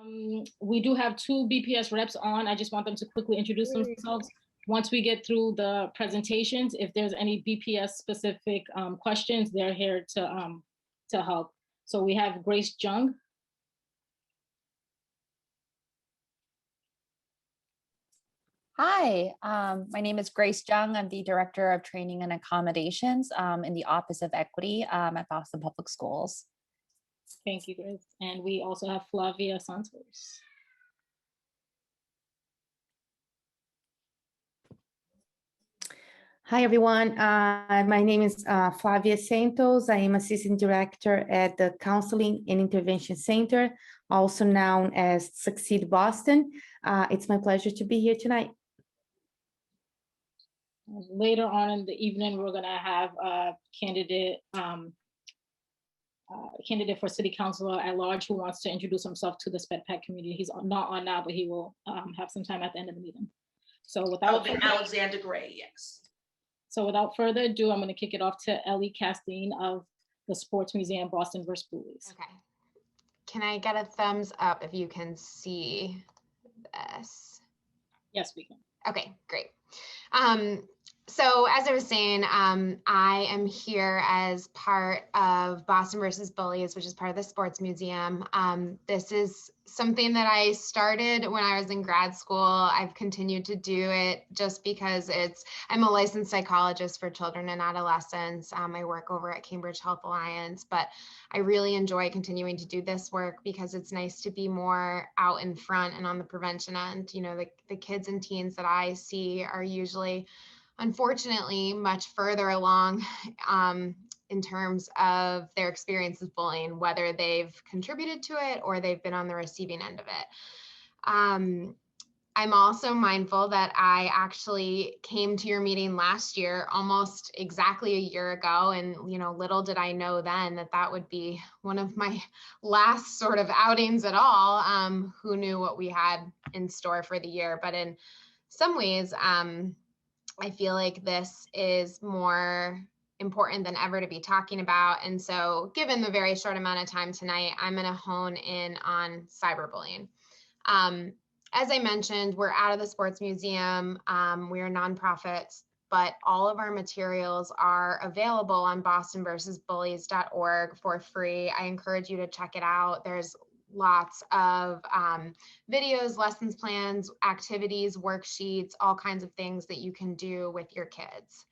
We do have two BPS reps on. I just want them to quickly introduce themselves. Once we get through the presentations, if there's any BPS specific questions, they're here to help. So we have Grace Jung. Hi, my name is Grace Jung. I'm the Director of Training and Accommodations in the Office of Equity at Boston Public Schools. Thank you, Grace. And we also have Flavia Santos. Hi, everyone. My name is Flavia Santos. I am Assistant Director at the Counseling and Intervention Center, also known as Succeed Boston. It's my pleasure to be here tonight. Later on in the evening, we're going to have a candidate for City Councilor at Large who wants to introduce himself to the SpEdPAC community. He's not on now, but he will have some time at the end of the meeting. So without Alexander Gray, yes. So without further ado, I'm going to kick it off to Ellie Castine of the Sports Museum, Boston vs. Bullies. Okay. Can I get a thumbs up if you can see this? Yes, we can. Okay, great. So as I was saying, I am here as part of Boston vs. Bullies, which is part of the Sports Museum. This is something that I started when I was in grad school. I've continued to do it just because I'm a licensed psychologist for children and adolescents. I work over at Cambridge Health Alliance, but I really enjoy continuing to do this work because it's nice to be more out in front and on the prevention end. You know, the kids and teens that I see are usually, unfortunately, much further along in terms of their experience with bullying, whether they've contributed to it or they've been on the receiving end of it. I'm also mindful that I actually came to your meeting last year, almost exactly a year ago. And, you know, little did I know then that would be one of my last sort of outings at all. Who knew what we had in store for the year? But in some ways, I feel like this is more important than ever to be talking about. And so given the very short amount of time tonight, I'm going to hone in on cyberbullying. As I mentioned, we're out of the Sports Museum. We're nonprofits, but all of our materials are available on bostonversusbullies.org for free. I encourage you to check it out. There's lots of videos, lessons plans, activities, worksheets, all kinds of things that you can do with your kids.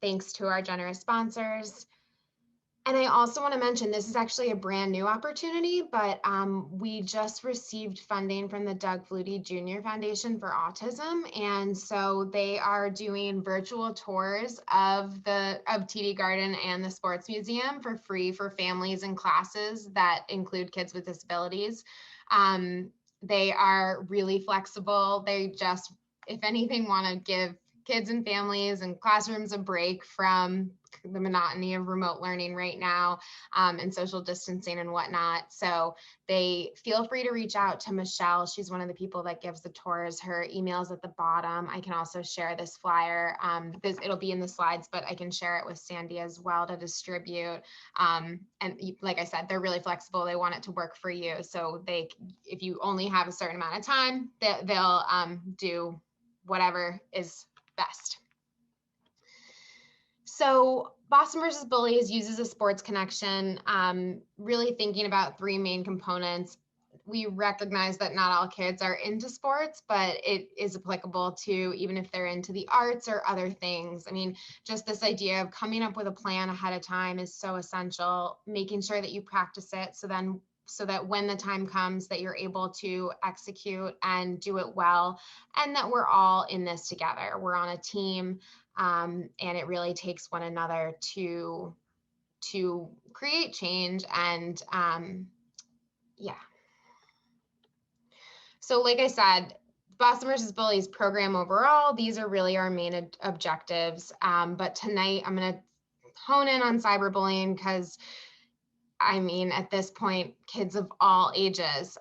Thanks to our generous sponsors. And I also want to mention, this is actually a brand new opportunity, but we just received funding from the Doug Flutie Jr. Foundation for Autism. And so they are doing virtual tours of TD Garden and the Sports Museum for free for families and classes that include kids with disabilities. They are really flexible. They just, if anything, want to give kids and families and classrooms a break from the monotony of remote learning right now and social distancing and whatnot. So they feel free to reach out to Michelle. She's one of the people that gives the tours. Her email's at the bottom. I can also share this flyer. It'll be in the slides, but I can share it with Sandy as well to distribute. And like I said, they're really flexible. They want it to work for you. So if you only have a certain amount of time, they'll do whatever is best. So Boston vs. Bullies uses a sports connection, really thinking about three main components. We recognize that not all kids are into sports, but it is applicable to even if they're into the arts or other things. I mean, just this idea of coming up with a plan ahead of time is so essential, making sure that you practice it so that when the time comes that you're able to execute and do it well, and that we're all in this together. We're on a team, and it really takes one another to create change. And yeah. So like I said, Boston vs. Bullies program overall, these are really our main objectives. But tonight I'm going to hone in on cyberbullying because I mean, at this point, kids of all ages,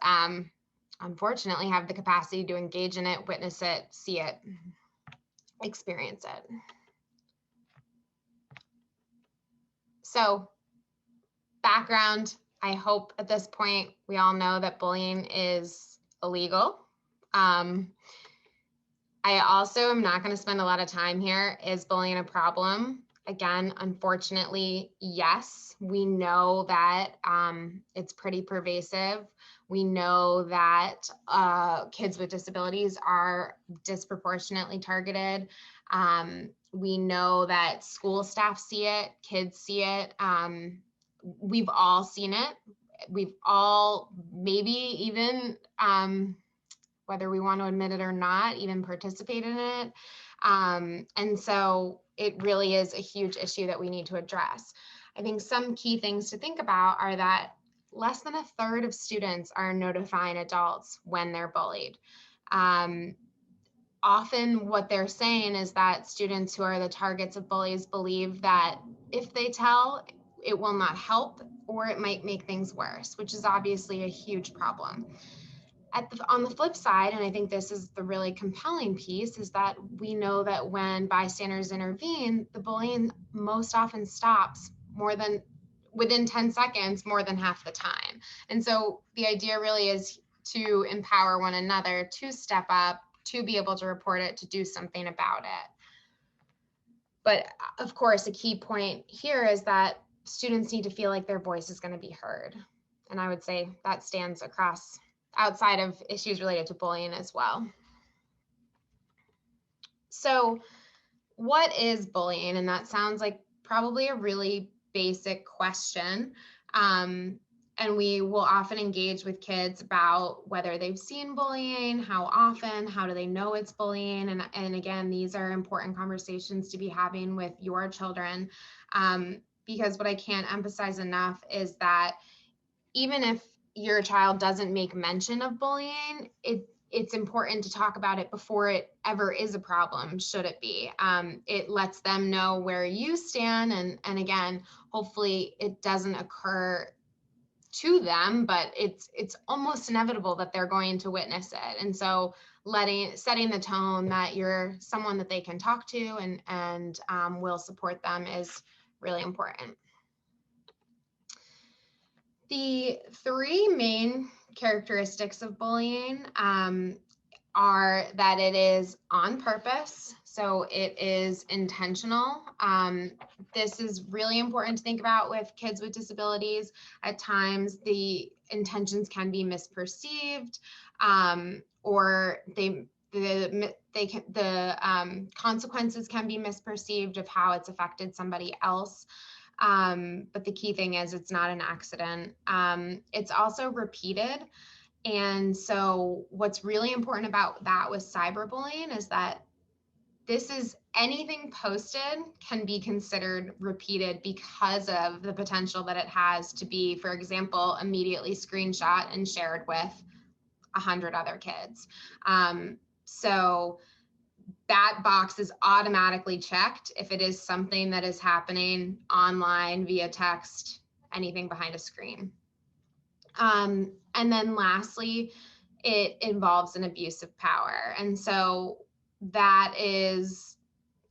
unfortunately, have the capacity to engage in it, witness it, see it, experience it. So, background, I hope at this point we all know that bullying is illegal. I also am not going to spend a lot of time here. Is bullying a problem? Again, unfortunately, yes. We know that it's pretty pervasive. We know that kids with disabilities are disproportionately targeted. We know that school staff see it, kids see it. We've all seen it. We've all maybe even whether we want to admit it or not, even participate in it. And so it really is a huge issue that we need to address. I think some key things to think about are that less than a third of students are notifying adults when they're bullied. Often what they're saying is that students who are the targets of bullies believe that if they tell, it will not help or it might make things worse, which is obviously a huge problem. On the flip side, and I think this is the really compelling piece, is that we know that when bystanders intervene, the bullying most often stops within 10 seconds, more than half the time. And so the idea really is to empower one another to step up, to be able to report it, to do something about it. But of course, a key point here is that students need to feel like their voice is going to be heard. And I would say that stands across outside of issues related to bullying as well. So what is bullying? And that sounds like probably a really basic question. And we will often engage with kids about whether they've seen bullying, how often, how do they know it's bullying? And again, these are important conversations to be having with your children, because what I can't emphasize enough is that even if your child doesn't make mention of bullying, it's important to talk about it before it ever is a problem, should it be. It lets them know where you stand, and again, hopefully it doesn't occur to them, but it's almost inevitable that they're going to witness it. And so setting the tone that you're someone that they can talk to and will support them is really important. The three main characteristics of bullying are that it is on purpose, so it is intentional. This is really important to think about with kids with disabilities. At times, the intentions can be misperceived, or the consequences can be misperceived of how it's affected somebody else. But the key thing is it's not an accident. It's also repeated. And so what's really important about that with cyberbullying is that this is anything posted can be considered repeated because of the potential that it has to be, for example, immediately screenshot and shared with 100 other kids. So that box is automatically checked if it is something that is happening online, via text, anything behind a screen. And then lastly, it involves an abuse of power. And so that is,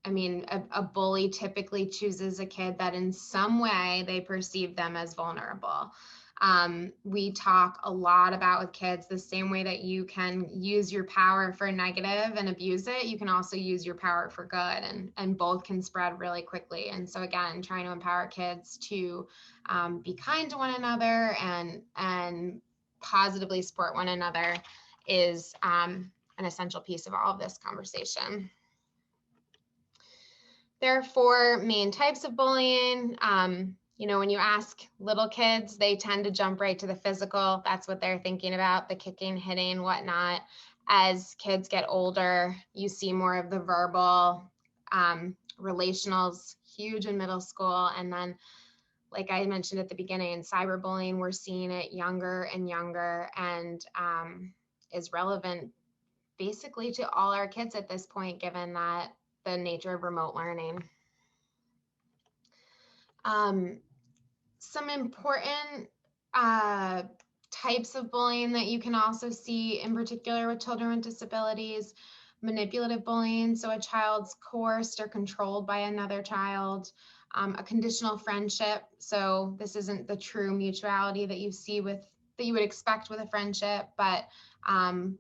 I mean, a bully typically chooses a kid that in some way they perceive them as vulnerable. We talk a lot about with kids the same way that you can use your power for negative and abuse it, you can also use your power for good, and both can spread really quickly. And so again, trying to empower kids to be kind to one another and positively support one another is an essential piece of all of this conversation. There are four main types of bullying. When you ask little kids, they tend to jump right to the physical. That's what they're thinking about, the kicking, hitting, whatnot. As kids get older, you see more of the verbal, relationals, huge in middle school. And then, like I mentioned at the beginning, cyberbullying, we're seeing it younger and younger, and is relevant basically to all our kids at this point, given that the nature of remote learning. Some important types of bullying that you can also see, in particular with children with disabilities: manipulative bullying, so a child's coerced or controlled by another child, a conditional friendship. So this isn't the true mutuality that you see that you would expect with a friendship, but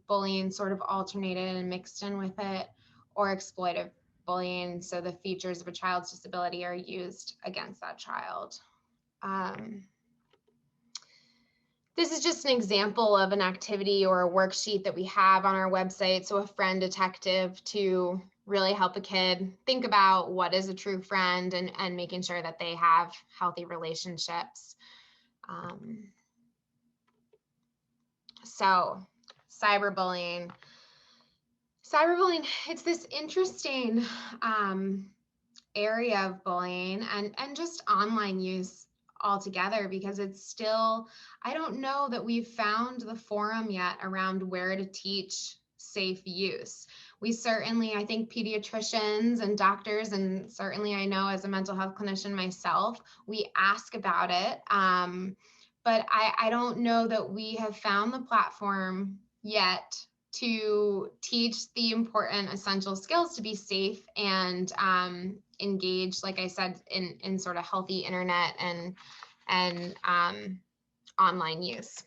bullying sort of alternated and mixed in with it, or exploitive bullying. So the features of a child's disability are used against that child. This is just an example of an activity or a worksheet that we have on our website. So a friend detective to really help a kid think about what is a true friend and making sure that they have healthy relationships. So cyberbullying. Cyberbullying, it's this interesting area of bullying and just online use altogether, because it's still, I don't know that we've found the forum yet around where to teach safe use. We certainly, I think pediatricians and doctors, and certainly I know as a mental health clinician myself, we ask about it. But I don't know that we have found the platform yet to teach the important essential skills to be safe and engage, like I said, in sort of healthy internet and online use.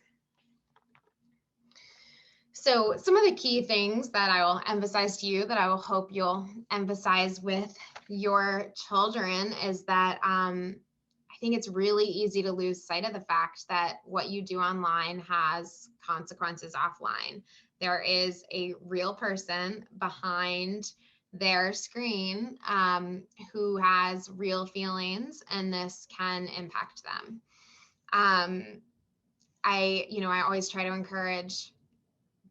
So some of the key things that I will emphasize to you, that I will hope you'll emphasize with your children, is that I think it's really easy to lose sight of the fact that what you do online has consequences offline. There is a real person behind their screen who has real feelings, and this can impact them. I always try to encourage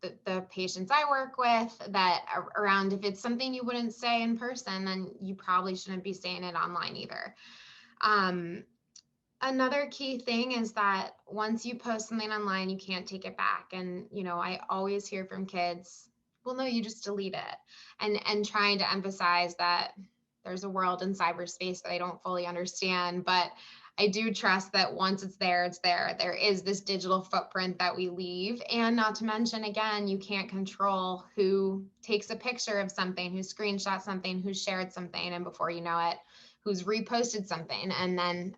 the patients I work with that around, if it's something you wouldn't say in person, then you probably shouldn't be saying it online either. Another key thing is that once you post something online, you can't take it back. And, I always hear from kids, well, no, you just delete it. And trying to emphasize that there's a world in cyberspace that I don't fully understand, but I do trust that once it's there, it's there. There is this digital footprint that we leave. And not to mention, again, you can't control who takes a picture of something, who screenshots something, who shared something, and before you know it, who's reposted something, and then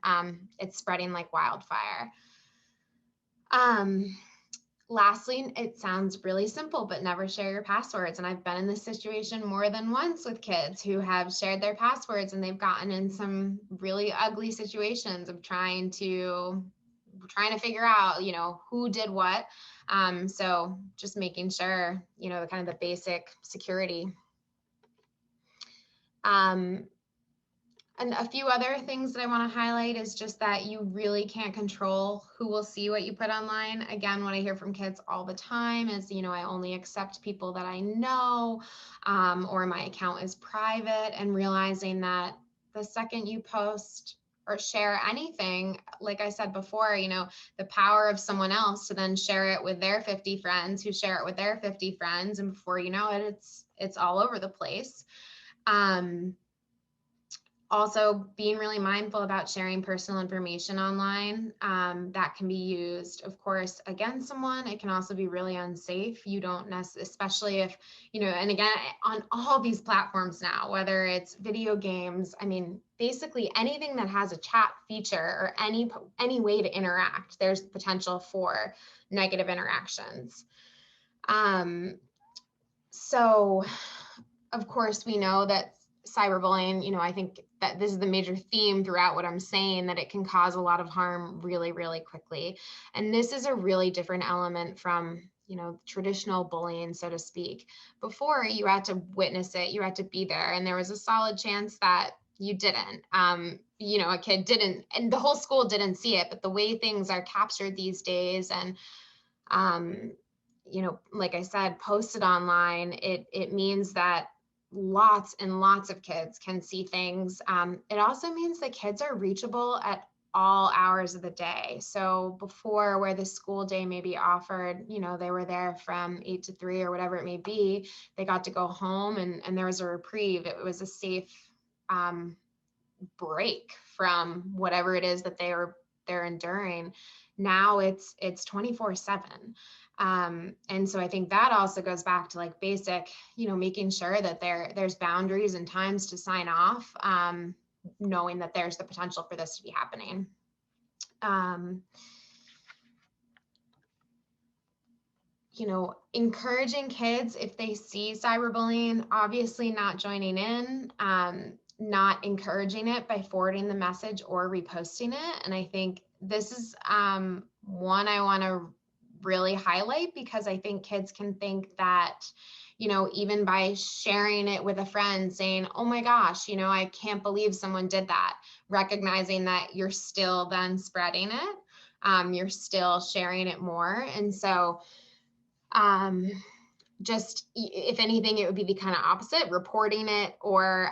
it's spreading like wildfire. Lastly, it sounds really simple, but never share your passwords. And I've been in this situation more than once with kids who have shared their passwords, and they've gotten in some really ugly situations of trying to figure out, who did what. So just making sure, the kind of the basic security. And a few other things that I want to highlight is just that you really can't control who will see what you put online. Again, what I hear from kids all the time is, I only accept people that I know, or my account is private, and realizing that the second you post or share anything, like I said before, the power of someone else to then share it with their 50 friends who share it with their 50 friends. And before you know it, it's all over the place. Also, being really mindful about sharing personal information online that can be used, of course, against someone. It can also be really unsafe. You don't necessarily, especially if, and again, on all these platforms now, whether it's video games, basically anything that has a chat feature or any way to interact, there's potential for negative interactions. So, of course, we know that cyberbullying, I think that this is the major theme throughout what I'm saying, that it can cause a lot of harm really, really quickly. And this is a really different element from, traditional bullying, so to speak. Before, you had to witness it, you had to be there, and there was a solid chance that you didn't. A kid didn't, and the whole school didn't see it, but the way things are captured these days and like I said, posted online, it means that lots and lots of kids can see things. It also means that kids are reachable at all hours of the day. So before, where the school day may be offered, they were there from 8 to 3 or whatever it may be, they got to go home and there was a reprieve. It was a safe break from whatever it is that they're enduring. Now it's 24/7. And so I think that also goes back to basic, making sure that there's boundaries and times to sign off. knowing that there's the potential for this to be happening. You know, encouraging kids, if they see cyberbullying, obviously not joining in, not encouraging it by forwarding the message or reposting it. And I think this is one I want to really highlight, because I think kids can think that, you know, even by sharing it with a friend saying, oh my gosh, you know, I can't believe someone did that, recognizing that you're still then spreading it, you're still sharing it more. And so just, if anything, it would be the kind of opposite, reporting it or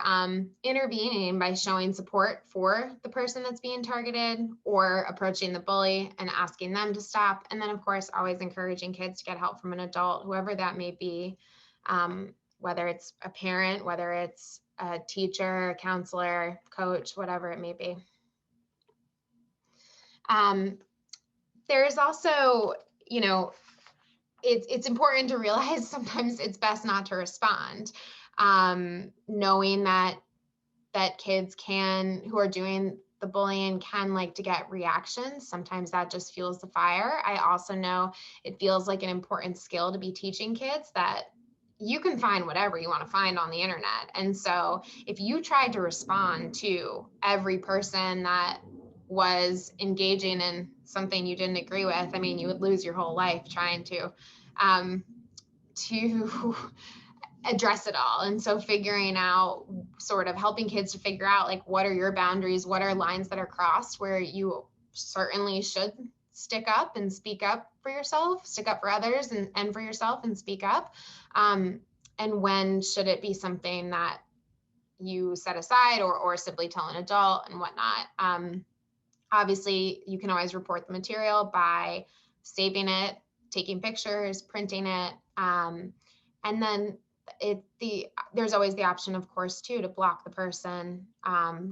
intervening by showing support for the person that's being targeted, or approaching the bully and asking them to stop. And then, of course, always encouraging kids to get help from an adult, whoever that may be, whether it's a parent, whether it's a teacher, a counselor, coach, whatever it may be. There's also, you know, it's important to realize sometimes it's best not to respond, knowing that kids who are doing the bullying can like to get reactions. Sometimes that just fuels the fire. I also know it feels like an important skill to be teaching kids that you can find whatever you want to find on the internet. And so if you tried to respond to every person that was engaging in something you didn't agree with, I mean, you would lose your whole life trying to address it all. And so figuring out, sort of helping kids to figure out, like, what are your boundaries? What are lines that are crossed where you certainly should stick up and speak up for yourself, stick up for others and for yourself and speak up. And when should it be something that you set aside or simply tell an adult and whatnot. Obviously, you can always report the material by saving it, taking pictures, printing it, and then there's always the option, of course, too, to block the person,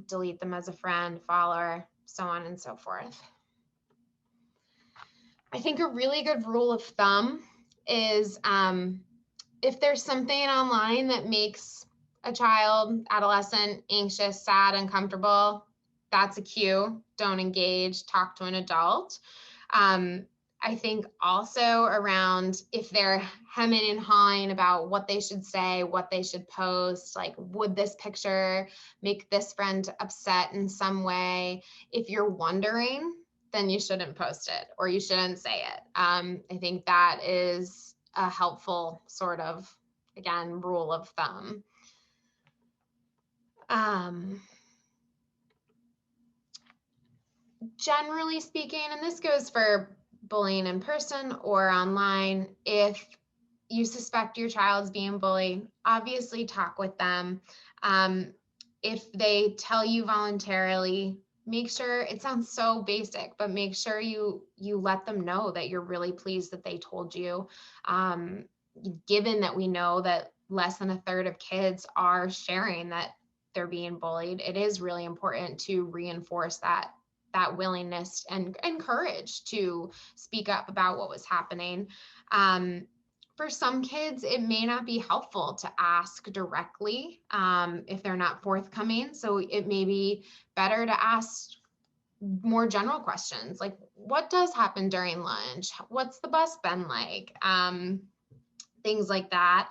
delete them as a friend, follower, so on and so forth. I think a really good rule of thumb is if there's something online that makes a child, adolescent, anxious, sad, uncomfortable, that's a cue. Don't engage, talk to an adult. I think also around if they're hemming and hawing about what they should say, what they should post, like, would this picture make this friend upset in some way? If you're wondering, then you shouldn't post it or you shouldn't say it. I think that is a helpful sort of, again, rule of thumb. Generally speaking, and this goes for bullying in person or online, if you suspect your child's being bullied, obviously talk with them. If they tell you voluntarily, make sure, it sounds so basic, but make sure you let them know that you're really pleased that they told you. Given that we know that less than a third of kids are sharing that they're being bullied, it is really important to reinforce that willingness and courage to speak up about what was happening. For some kids, it may not be helpful to ask directly if they're not forthcoming. So it may be better to ask more general questions, like, what does happen during lunch? What's the bus been like? Things like that.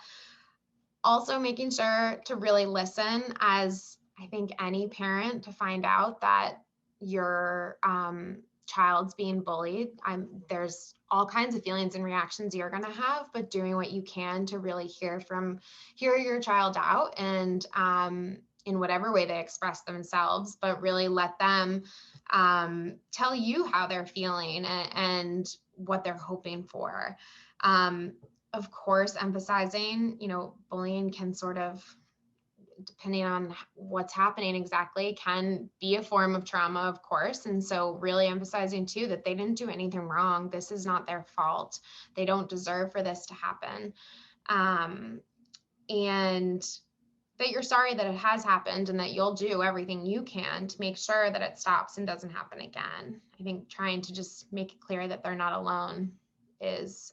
Also making sure to really listen, as I think any parent, to find out that your child's being bullied. There's all kinds of feelings and reactions you're going to have, but doing what you can to really hear your child out, and in whatever way they express themselves, but really let them tell you how they're feeling and what they're hoping for. Of course, emphasizing, bullying can sort of, depending on what's happening exactly, can be a form of trauma, of course. And so really emphasizing too that they didn't do anything wrong. This is not their fault. They don't deserve for this to happen. And that you're sorry that it has happened and that you'll do everything you can to make sure that it stops and doesn't happen again. I think trying to just make it clear that they're not alone is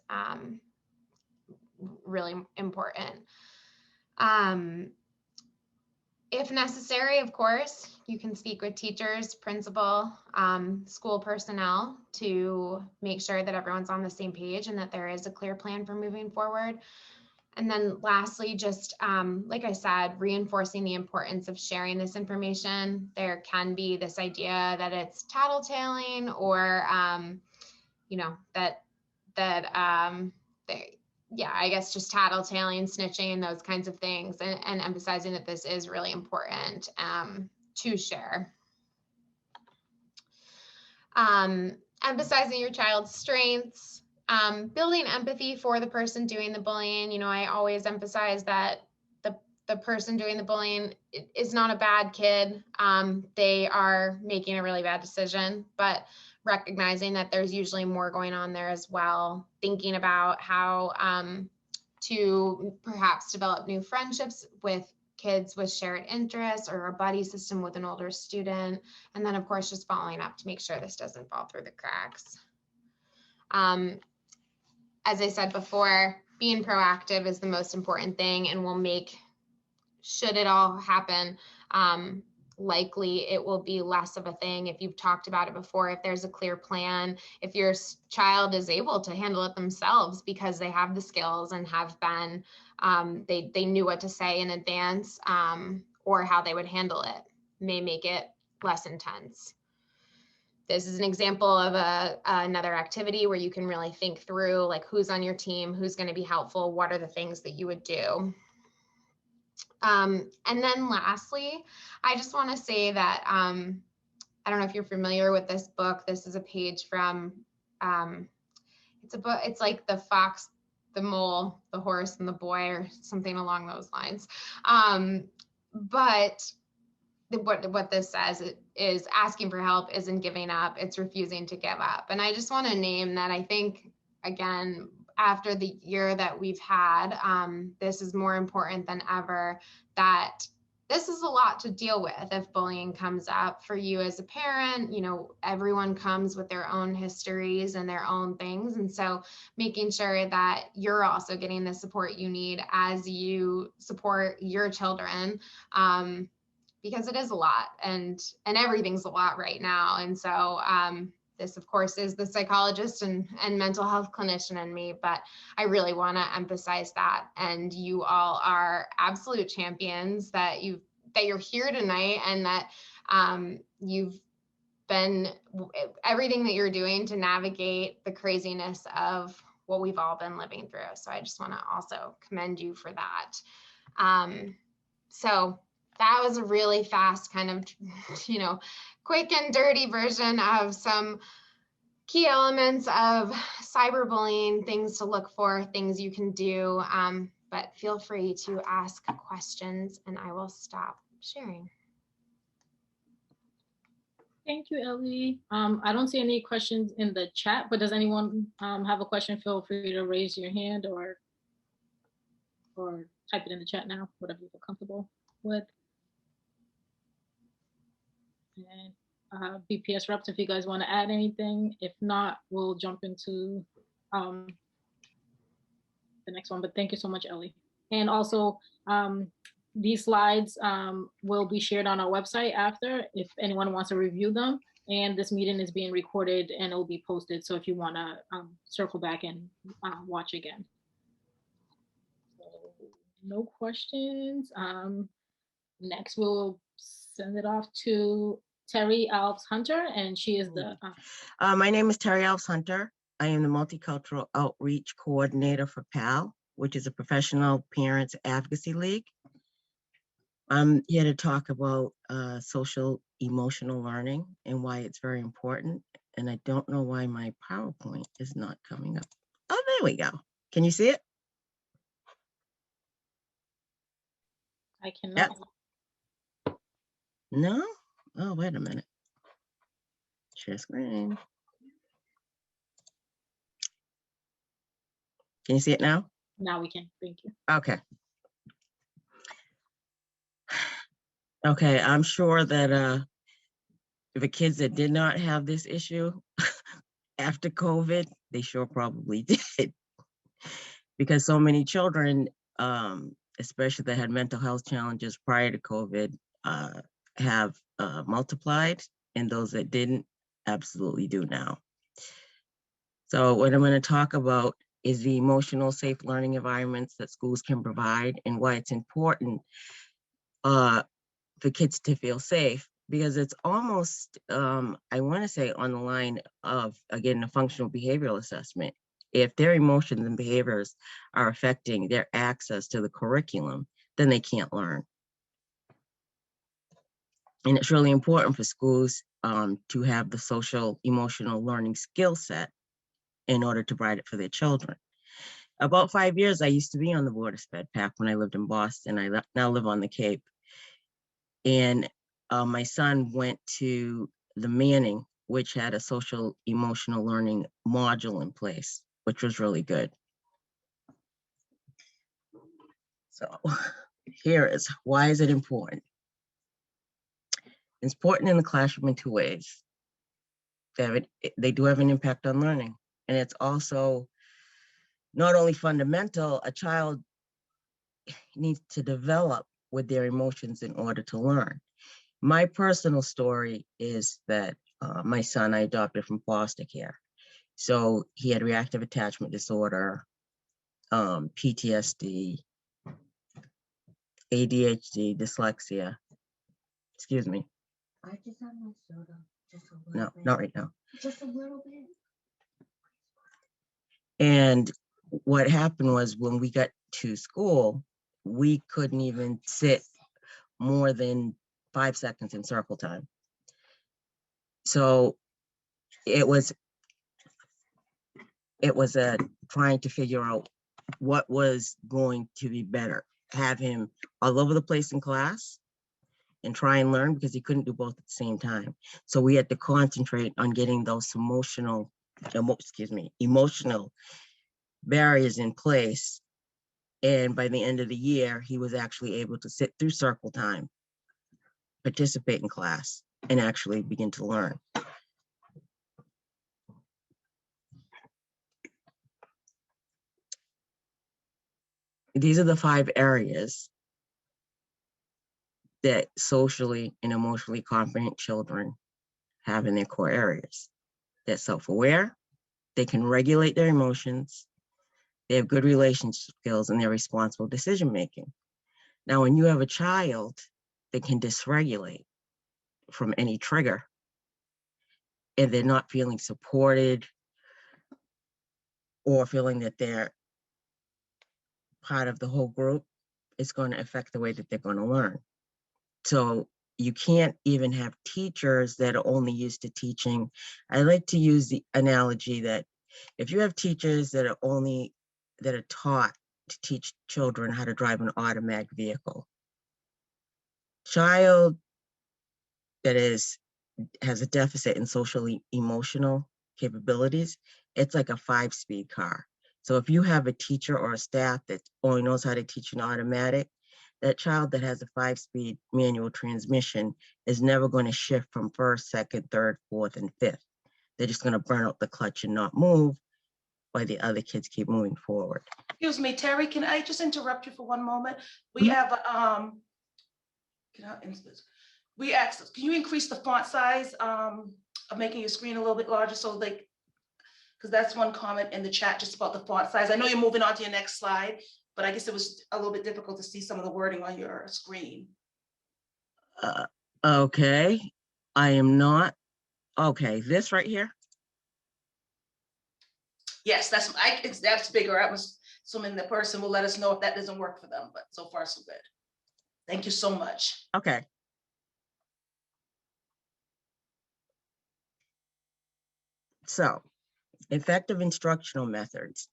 really important. If necessary, of course, you can speak with teachers, principal, school personnel to make sure that everyone's on the same page and that there is a clear plan for moving forward. And then lastly, just like I said, reinforcing the importance of sharing this information. There can be this idea that it's tattletaling or, you know, yeah, I guess just tattletaling, snitching, those kinds of things, and emphasizing that this is really important to share. Emphasizing your child's strengths, building empathy for the person doing the bullying. You know, I always emphasize that the person doing the bullying is not a bad kid. They are making a really bad decision, but recognizing that there's usually more going on there as well, thinking about how to perhaps develop new friendships with kids with shared interests or a buddy system with an older student. And then of course, just following up to make sure this doesn't fall through the cracks. As I said before, being proactive is the most important thing and will make, should it all happen, likely it will be less of a thing if you've talked about it before, if there's a clear plan, if your child is able to handle it themselves because they have the skills and have been, they knew what to say in advance, or how they would handle it, may make it less intense. This is an example of another activity where you can really think through like who's on your team, who's going to be helpful, what are the things that you would do. And then lastly, I just want to say that, I don't know if you're familiar with this book. This is a page from, it's a book, it's like the fox, the mole, the horse, and the boy, or something along those lines. But what this says is asking for help isn't giving up, it's refusing to give up. And I just want to name that. I think, again, after the year that we've had, this is more important than ever, that this is a lot to deal with if bullying comes up for you as a parent. You know, everyone comes with their own histories and their own things. And so making sure that you're also getting the support you need as you support your children, because it is a lot and everything's a lot right now. And so this, of course, is the psychologist and mental health clinician in me, but I really want to emphasize that. And you all are absolute champions, that you're here tonight, and that you've been everything that you're doing to navigate the craziness of what we've all been living through. So I just want to also commend you for that. So that was a really fast kind of, you know, quick and dirty version of some key elements of cyberbullying, things to look for, things you can do, but feel free to ask questions and I will stop sharing. Thank you, Ellie. I don't see any questions in the chat, but does anyone have a question? Feel free to raise your hand or type it in the chat now, whatever you feel comfortable with. And BPS reps, if you guys want to add anything. If not, we'll jump into the next one. But thank you so much, Ellie. And also, these slides will be shared on our website after, if anyone wants to review them. And this meeting is being recorded and it will be posted. So if you want to circle back and watch again. So, no questions. Next, we'll send it off to Terry Alves-Hunter, and she is the... My name is Terry Alves-Hunter. I am the Multicultural Outreach Coordinator for PAL, which is a professional parents advocacy league. I'm here to talk about social emotional learning and why it's very important. And I don't know why my PowerPoint is not coming up. Oh, there we go. Can you see it? I cannot. Yep. No? Oh, wait a minute. Share screen. Can you see it now? Now we can. Thank you. Okay. Okay, I'm sure that the kids that did not have this issue after COVID, they sure probably did. Because so many children especially that had mental health challenges prior to COVID, have multiplied, and those that didn't absolutely do now. So what I'm going to talk about is the emotional safe learning environments that schools can provide and why it's important for kids to feel safe, because it's almost, I want to say, on the line of, again, a functional behavioral assessment. If their emotions and behaviors are affecting their access to the curriculum, then they can't learn. And it's really important for schools to have the social emotional learning skill set in order to provide it for their children. About 5 years, I used to be on the board of SpEdPAC when I lived in Boston. I now live on the Cape. And my son went to the Manning, which had a social emotional learning module in place, which was really good. So here is, why is it important? It's important in the classroom in two ways. They do have an impact on learning. And it's also not only fundamental, a child needs to develop with their emotions in order to learn. My personal story is that my son I adopted from foster care. So he had reactive attachment disorder, PTSD, ADHD, dyslexia. Excuse me. I just have my soda, just a little No, bit. not right now. Just a little bit. And what happened was, when we got to school, we couldn't even sit more than 5 seconds in circle time. So it was trying to figure out what was going to be better. Have him all over the place in class and try and learn, because he couldn't do both at the same time. So we had to concentrate on getting those emotional barriers in place. And by the end of the year, he was actually able to sit through circle time, participate in class, and actually begin to learn. These are the 5 areas that socially and emotionally competent children have in their core areas. They're self-aware, they can regulate their emotions, they have good relationship skills, and they're responsible decision-making. Now, when you have a child that can dysregulate from any trigger, and they're not feeling supported or feeling that they're part of the whole group, it's going to affect the way that they're going to learn. So you can't even have teachers that are only used to teaching. I like to use the analogy that if you have teachers that are taught to teach children how to drive an automatic vehicle, child that has a deficit in socially emotional capabilities, it's like a 5-speed car. So if you have a teacher or a staff that only knows how to teach an automatic, that child that has a 5-speed manual transmission is never going to shift from first, second, third, fourth, and fifth. They're just going to burn out the clutch and not move, while the other kids keep moving forward. Excuse me, Terry, can I just interrupt you for one moment? We have, we asked, can you increase the font size of making your screen a little bit larger, so like, because that's one comment in the chat just about the font size. I know you're moving on to your next slide, but I guess it was a little bit difficult to see some of the wording on your screen. Okay, I am not. Okay, this right here. Yes, that's bigger. I was assuming the person will let us know if that doesn't work for them, but so far so good. Thank you so much. Okay. So, effective instructional methods.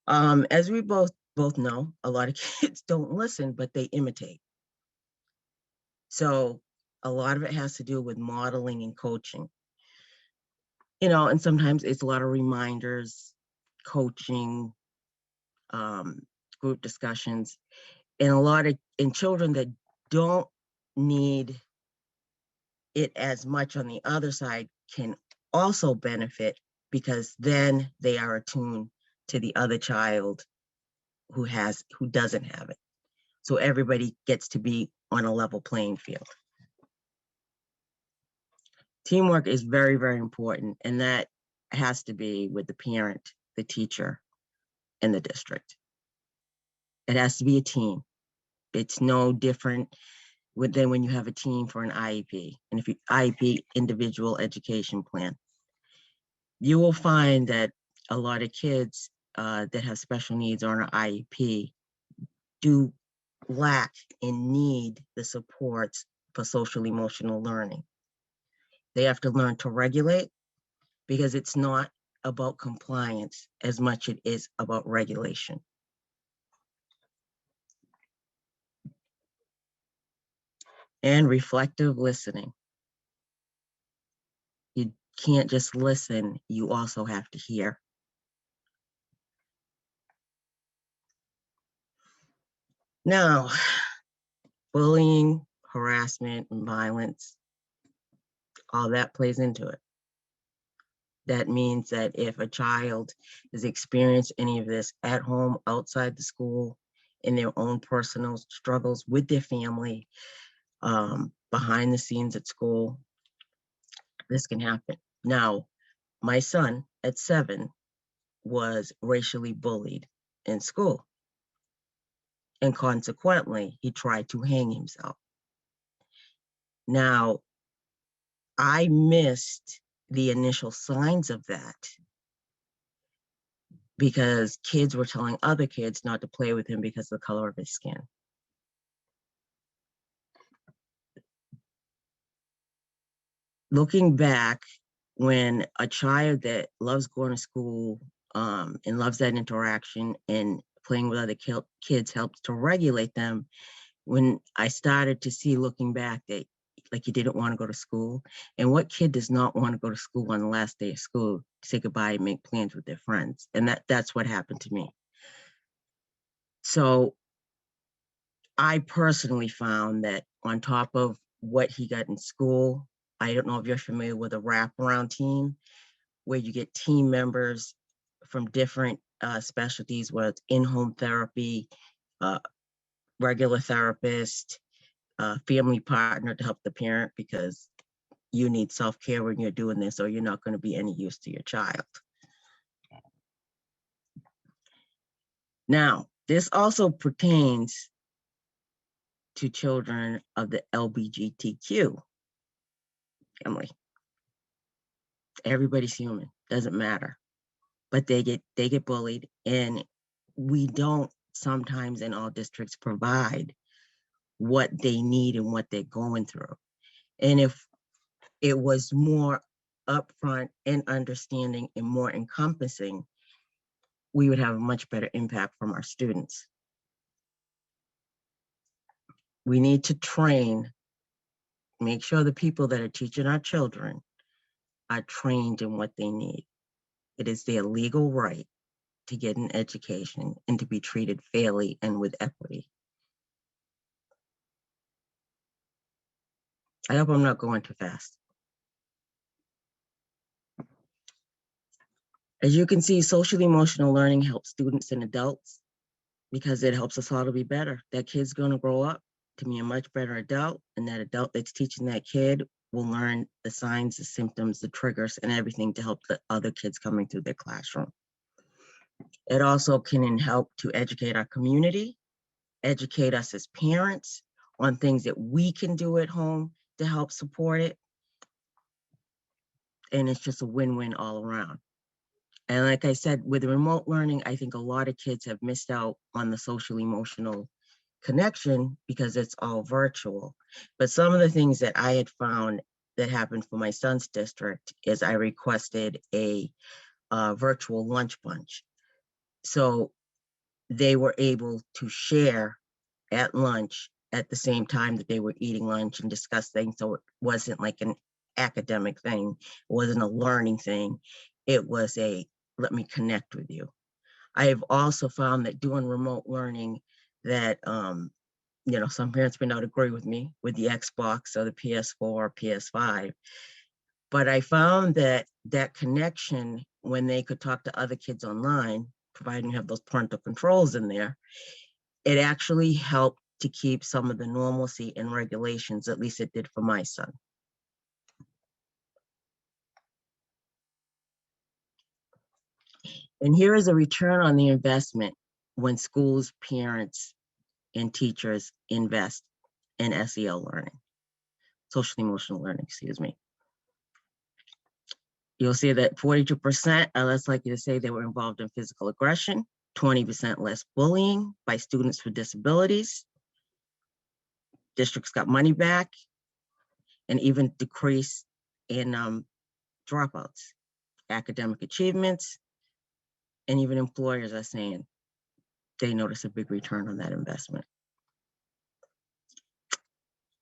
As we both know, a lot of kids don't listen, but they imitate. So a lot of it has to do with modeling and coaching. And sometimes it's a lot of reminders, coaching, group discussions, and children that don't need it as much on the other side can also benefit, because then they are attuned to the other child who doesn't have it. So everybody gets to be on a level playing field. Teamwork is very, very important, and that has to be with the parent, the teacher, and the district. It has to be a team. It's no different than when you have a team for an IEP. And if you IEP, individual education plan, you will find that a lot of kids that have special needs on an IEP do lack and need the supports for social emotional learning. They have to learn to regulate, because it's not about compliance as much as it is about regulation. And reflective listening. You can't just listen, you also have to hear. Now, bullying, harassment, and violence, all that plays into it. That means that if a child has experienced any of this at home, outside the school, in their own personal struggles with their family, behind the scenes at school, this can happen. Now, my son at 7 was racially bullied in school. And consequently, he tried to hang himself. Now, I missed the initial signs of that because kids were telling other kids not to play with him because of the color of his skin. Looking back, when a child that loves going to school and loves that interaction and playing with other kids helps to regulate them, when I started to see, looking back, that like you didn't want to go to school, and what kid does not want to go to school on the last day of school, say goodbye and make plans with their friends? And that's what happened to me. So I personally found that on top of what he got in school, I don't know if you're familiar with a wraparound team, where you get team members from different specialties, whether it's in-home therapy, regular therapist, family partner to help the parent, because you need self-care when you're doing this, or you're not going to be any use to your child. Now, this also pertains to children of the LGBTQ family. Everybody's human, doesn't matter, but they get bullied, and we don't sometimes in all districts provide what they need and what they're going through. And if it was more upfront and understanding and more encompassing, we would have a much better impact from our students. We need to train, make sure the people that are teaching our children are trained in what they need. It is their legal right to get an education and to be treated fairly and with equity. I hope I'm not going too fast. As you can see, social emotional learning helps students and adults because it helps us all to be better. That kid's going to grow up to be a much better adult, and that adult that's teaching that kid will learn the signs, the symptoms, the triggers, and everything to help the other kids coming through their classroom. It also can help to educate our community, educate us as parents on things that we can do at home to help support it. And it's just a win-win all around. And like I said, with remote learning, I think a lot of kids have missed out on the social emotional connection because it's all virtual. But some of the things that I had found that happened for my son's district is I requested a virtual lunch bunch. So they were able to share at lunch at the same time that they were eating lunch and discuss things. So it wasn't like an academic thing. It wasn't a learning thing. It was a, let me connect with you. I have also found that doing remote learning that, you know, some parents may not agree with me with the Xbox or the PS4 or PS5, but I found that that connection when they could talk to other kids online providing you have those parental controls in there, it actually helped to keep some of the normalcy and regulations, at least it did for my son. And here is a return on the investment when schools, parents, and teachers invest in SEL learning, social emotional learning, excuse me. You'll see that 42% are less likely to say they were involved in physical aggression, 20% less bullying by students with disabilities. Districts got money back, and even decrease in dropouts, academic achievements, and even employers are saying they notice a big return on that investment.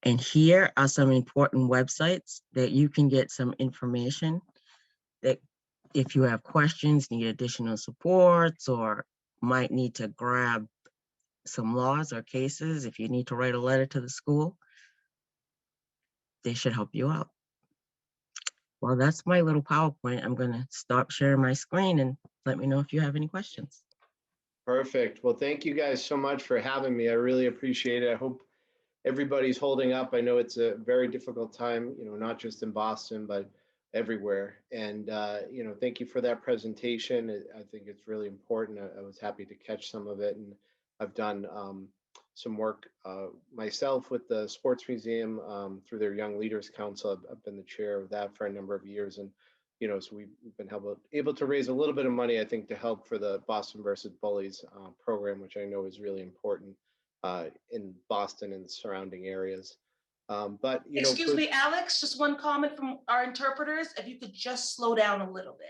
And here are some important websites that you can get some information that if you have questions, need additional supports, or might need to grab some laws or cases, if you need to write a letter to the school, they should help you out. Well, that's my little PowerPoint. I'm going to stop sharing my screen and let me know if you have any questions. Perfect. Well, thank you guys so much for having me. I really appreciate it. I hope everybody's holding up. I know it's a very difficult time, not just in Boston, but everywhere. And, thank you for that presentation. I think it's really important. I was happy to catch some of it. And I've done some work myself with the Sports Museum through their Young Leaders Council. I've been the chair of that for a number of years. And, so we've been able to raise a little bit of money, I think, to help for the Boston versus Bullies program, which I know is really important in Boston and the surrounding areas. But excuse me, Alex, just one comment from our interpreters. If you could just slow down a little bit.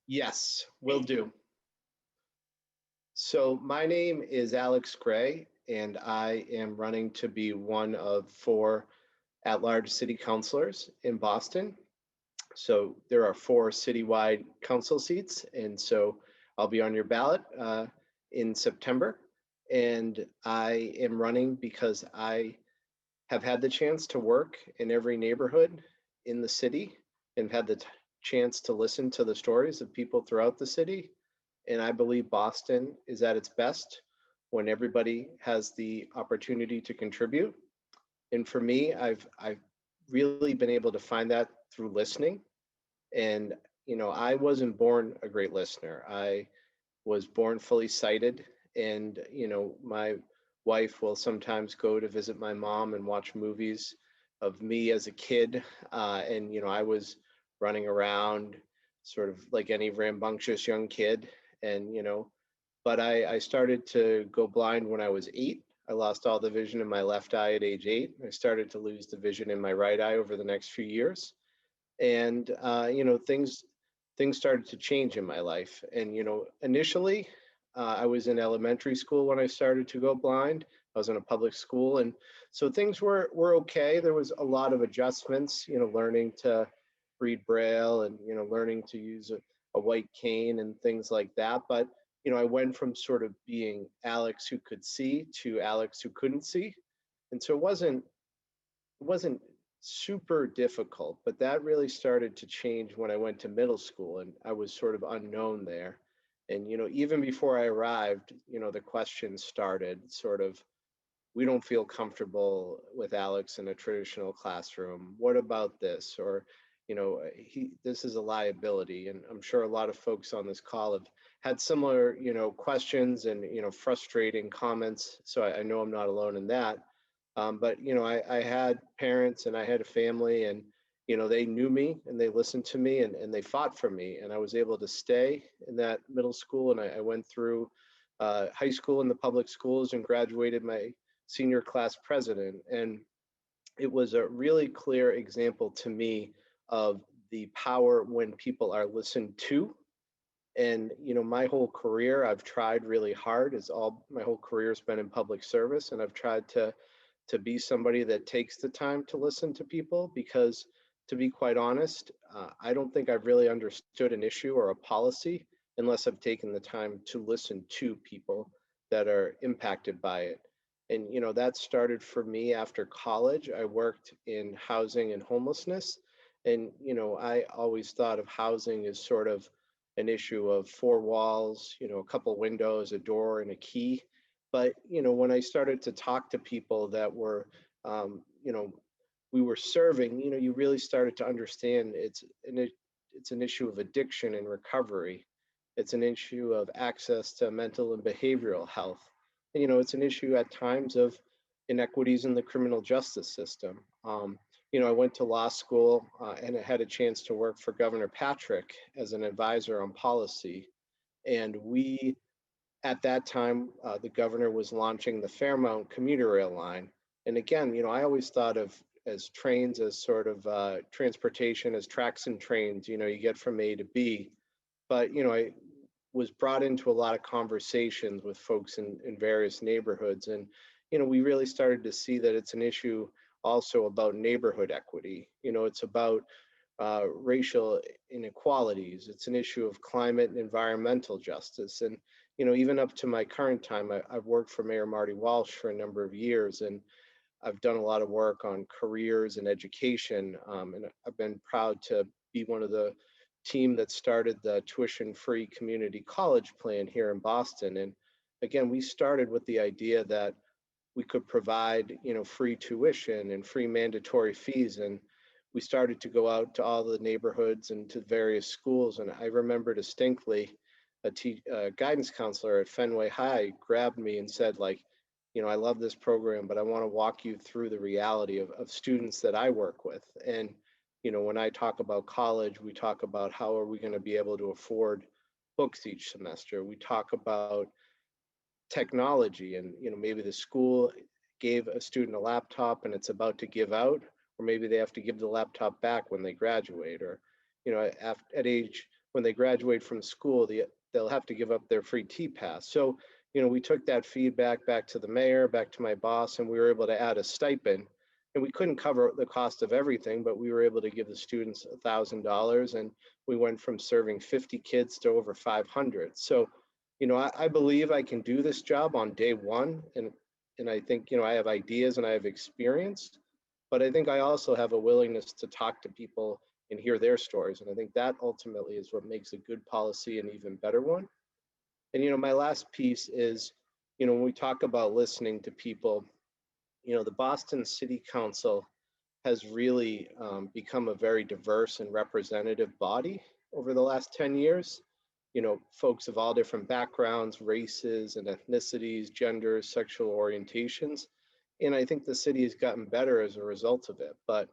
Yes, will do. So my name is Alex Gray, and I am running to be one of 4 at-large city councilors in Boston. So there are 4 citywide council seats, and so I'll be on your ballot in September. And I am running because I have had the chance to work in every neighborhood in the city and had the chance to listen to the stories of people throughout the city. And I believe Boston is at its best when everybody has the opportunity to contribute. And for me, I've really been able to find that through listening. And, I wasn't born a great listener. I was born fully sighted. And, my wife will sometimes go to visit my mom and watch movies of me as a kid. And, I was running around sort of like any rambunctious young kid. And, but I started to go blind when I was 8. I lost all the vision in my left eye at age 8. I started to lose the vision in my right eye over the next few years. And, things started to change in my life. And, initially, I was in elementary school when I started to go blind. I was in a public school. And so things were okay. There was a lot of adjustments, learning to read Braille and, learning to use a white cane and things like that. But, I went from sort of being Alex who could see to Alex who couldn't see. And so it wasn't super difficult, but that really started to change when I went to middle school and I was sort of unknown there. And, even before I arrived, the questions started sort of, we don't feel comfortable with Alex in a traditional classroom. What about this? Or, this is a liability. And I'm sure a lot of folks on this call have had similar, questions and, frustrating comments. So I know I'm not alone in that. But, I had parents and I had a family and, they knew me and they listened to me and they fought for me. And I was able to stay in that middle school. And I went through high school in the public schools and graduated my senior class president. And it was a really clear example to me of the power when people are listened to. And, my whole career, I've tried really hard. My whole career has been in public service. And I've tried to be somebody that takes the time to listen to people, because to be quite honest, I don't think I've really understood an issue or a policy unless I've taken the time to listen to people that are impacted by it. And, that started for me after college. I worked in housing and homelessness. And, I always thought of housing as sort of an issue of four walls, a couple windows, a door, and a key. But, when I started to talk to people that were, we were serving, you really started to understand it's an issue of addiction and recovery. It's an issue of access to mental and behavioral health. And, it's an issue at times of inequities in the criminal justice system. I went to law school and I had a chance to work for Governor Patrick as an advisor on policy. And we, at that time, the governor was launching the Fairmount commuter rail line. And again, I always thought of as trains as sort of transportation as tracks and trains, you get from A to B. But, I was brought into a lot of conversations with folks in various neighborhoods. And, we really started to see that it's an issue also about neighborhood equity. It's about racial inequalities. It's an issue of climate and environmental justice. And, even up to my current time, I've worked for Mayor Marty Walsh for a number of years, and I've done a lot of work on careers and education. And I've been proud to be one of the team that started the tuition-free community college plan here in Boston. And again, we started with the idea that we could provide, free tuition and free mandatory fees. And we started to go out to all the neighborhoods and to various schools. And I remember distinctly a guidance counselor at Fenway High grabbed me and said, like, I love this program, but I want to walk you through the reality of students that I work with. And, when I talk about college, we talk about how are we going to be able to afford books each semester. We talk about technology and, maybe the school gave a student a laptop and it's about to give out, or maybe they have to give the laptop back when they graduate, or, at age, when they graduate from school, they'll have to give up their free T-Pass. So, we took that feedback back to the mayor, back to my boss, and we were able to add a stipend. And we couldn't cover the cost of everything, but we were able to give the students $1,000, and we went from serving 50 kids to over 500. So, I believe I can do this job on day one, and I think, I have ideas and I have experience, but I think I also have a willingness to talk to people and hear their stories. And I think that ultimately is what makes a good policy an even better one. And, my last piece is, when we talk about listening to people, the Boston City Council has really become a very diverse and representative body over the last 10 years. Folks of all different backgrounds, races and ethnicities, genders, sexual orientations. And I think the city has gotten better as a result of it. But,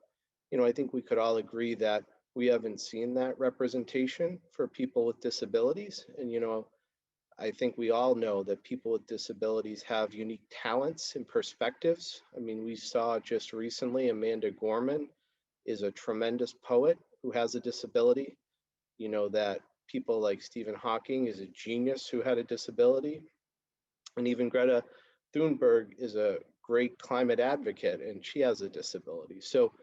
I think we could all agree that we haven't seen that representation for people with disabilities. And, I think we all know that people with disabilities have unique talents and perspectives. I mean, we saw just recently Amanda Gorman is a tremendous poet who has a disability. That people like Stephen Hawking is a genius who had a disability. And even Greta Thunberg is a great climate advocate and she has a disability. So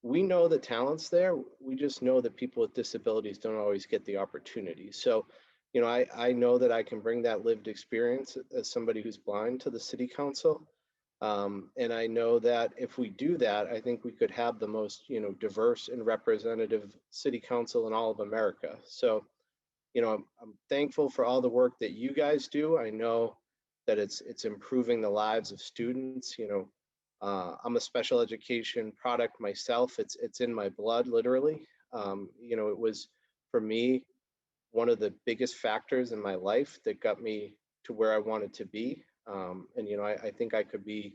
we know the talent's there. We just know that people with disabilities don't always get the opportunity. So, I know that I can bring that lived experience as somebody who's blind to the city council. And I know that if we do that, I think we could have the most, diverse and representative city council in all of America. So, I'm thankful for all the work that you guys do. I know that it's improving the lives of students. I'm a special education product myself. It's in my blood, literally. It was, for me, one of the biggest factors in my life that got me to where I wanted to be. And, I think I could be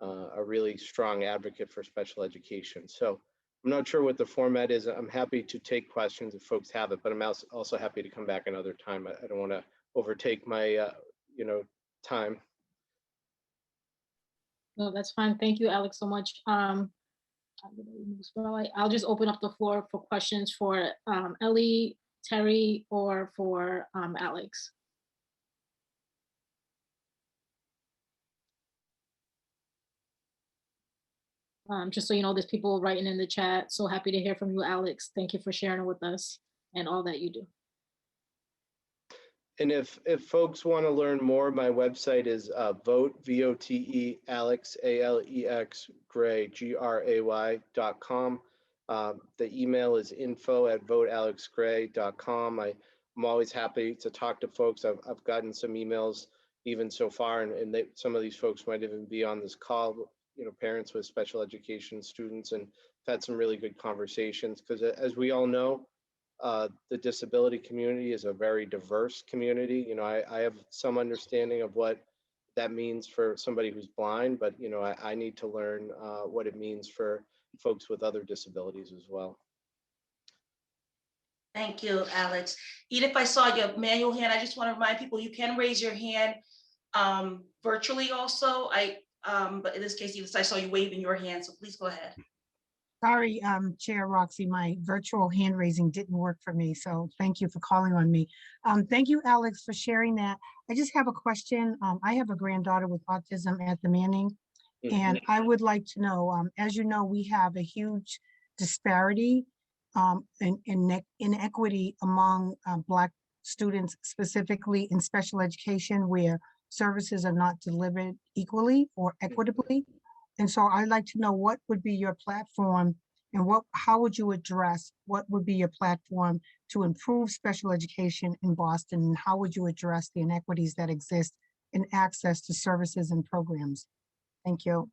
a really strong advocate for special education. So I'm not sure what the format is. I'm happy to take questions if folks have it, but I'm also happy to come back another time. I don't want to overtake my, time. No, that's fine. Thank you, Alex, so much. I'll just open up the floor for questions for Ellie, Terry, or for Alex. Just so you know, there's people writing in the chat. So happy to hear from you, Alex. Thank you for sharing with us and all that you do. And if folks want to learn more, my website is vote, VOTE, Alex, ALEX, Gray, GRAY.com. The email is info@votealexgray.com. I'm always happy to talk to folks. I've gotten some emails even so far, and some of these folks might even be on this call, parents with special education students, and I've had some really good conversations because as we all know, the disability community is a very diverse community. I have some understanding of what that means for somebody who's blind, but I need to learn what it means for folks with other disabilities as well. Thank you, Alex. Edith, I saw your manual hand. I just want to remind people you can raise your hand virtually also. But in this case, Edith, I saw you waving your hand, so please go ahead. Sorry, Chair Roxy, my virtual hand raising didn't work for me, so thank you for calling on me. Thank you, Alex, for sharing that. I just have a question. I have a granddaughter with autism at the Manning, and I would like to know, as you know, we have a huge disparity in inequity among Black students, specifically in special education, where services are not delivered equally or equitably. And so I'd like to know what would be your platform and how would you address, what would be your platform to improve special education in Boston, and how would you address the inequities that exist in access to services and programs? Thank you.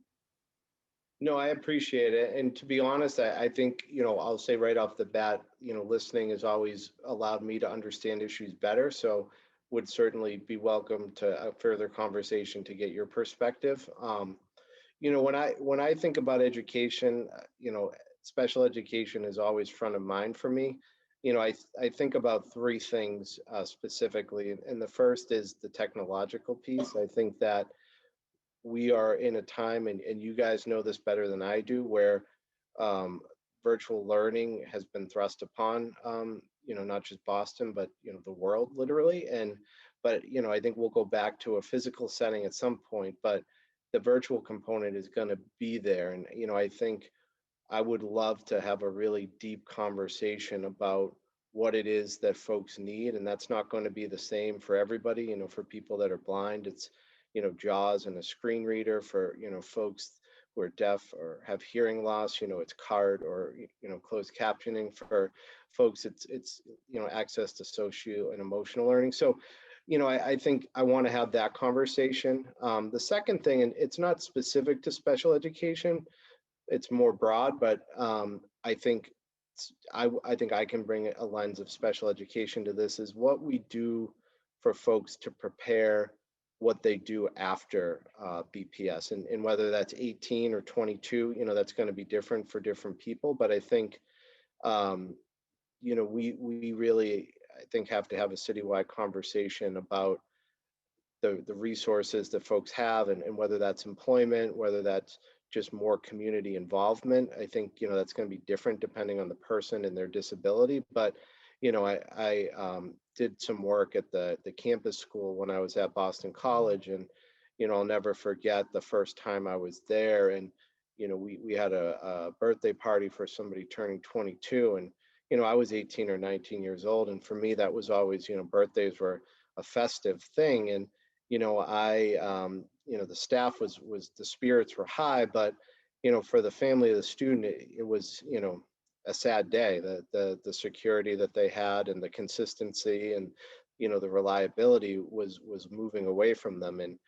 No, I appreciate it. And to be honest, I think, I'll say right off the bat, listening has always allowed me to understand issues better. So would certainly be welcome to a further conversation to get your perspective. When I think about education, special education is always front of mind for me. I think about three things specifically, and the first is the technological piece. I think that we are in a time, and you guys know this better than I do, where virtual learning has been thrust upon, not just Boston, but the world literally. But I think we'll go back to a physical setting at some point, but the virtual component is going to be there. And, I think I would love to have a really deep conversation about what it is that folks need. And that's not going to be the same for everybody. For people that are blind, it's, JAWS and a screen reader. For, folks who are deaf or have hearing loss, it's CART or, closed captioning. For folks, it's access to socio and emotional learning. So, I think I want to have that conversation. The second thing, and it's not specific to special education, it's more broad, but I think I can bring a lens of special education to this, is what we do for folks to prepare what they do after BPS, and whether that's 18 or 22, that's going to be different for different people. But I think, we really, I think, have to have a citywide conversation about the resources that folks have, and whether that's employment, whether that's just more community involvement. I think, that's going to be different depending on the person and their disability. But, I did some work at the campus school when I was at Boston College, and, I'll never forget the first time I was there. And, we had a birthday party for somebody turning 22, and, I was 18 or 19 years old. And for me, that was always, birthdays were a festive thing. And, the staff was the spirits were high, but, for the family of the student, it was, a sad day. The security that they had and the consistency and, the reliability was moving away from them. And,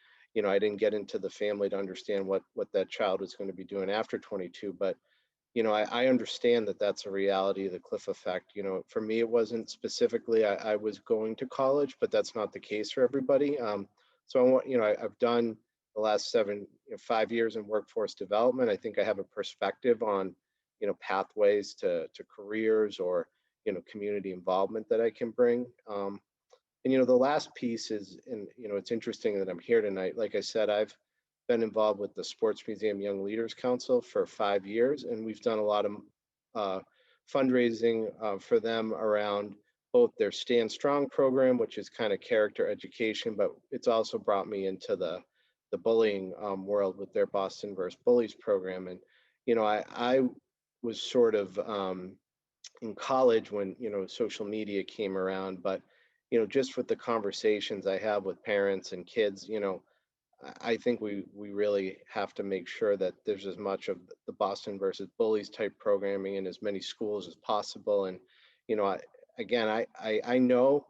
I didn't get into the family to understand what that child was going to be doing after 22, but I understand that that's a reality, the cliff effect. For me, it wasn't specifically, I was going to college, but that's not the case for everybody. So I want, I've done the last 5 years in workforce development. I think I have a perspective on, pathways to careers or, community involvement that I can bring. And, the last piece is, and, it's interesting that I'm here tonight. Like I said, I've been involved with the Sports Museum Young Leaders Council for 5 years, and we've done a lot of fundraising for them around both their Stand Strong program, which is kind of character education, but it's also brought me into the bullying world with their Boston vs. Bullies program. And, I was sort of in college when, social media came around, but, just with the conversations I have with parents and kids, I think we really have to make sure that there's as much of the Boston vs. Bullies type programming in as many schools as possible. And, I know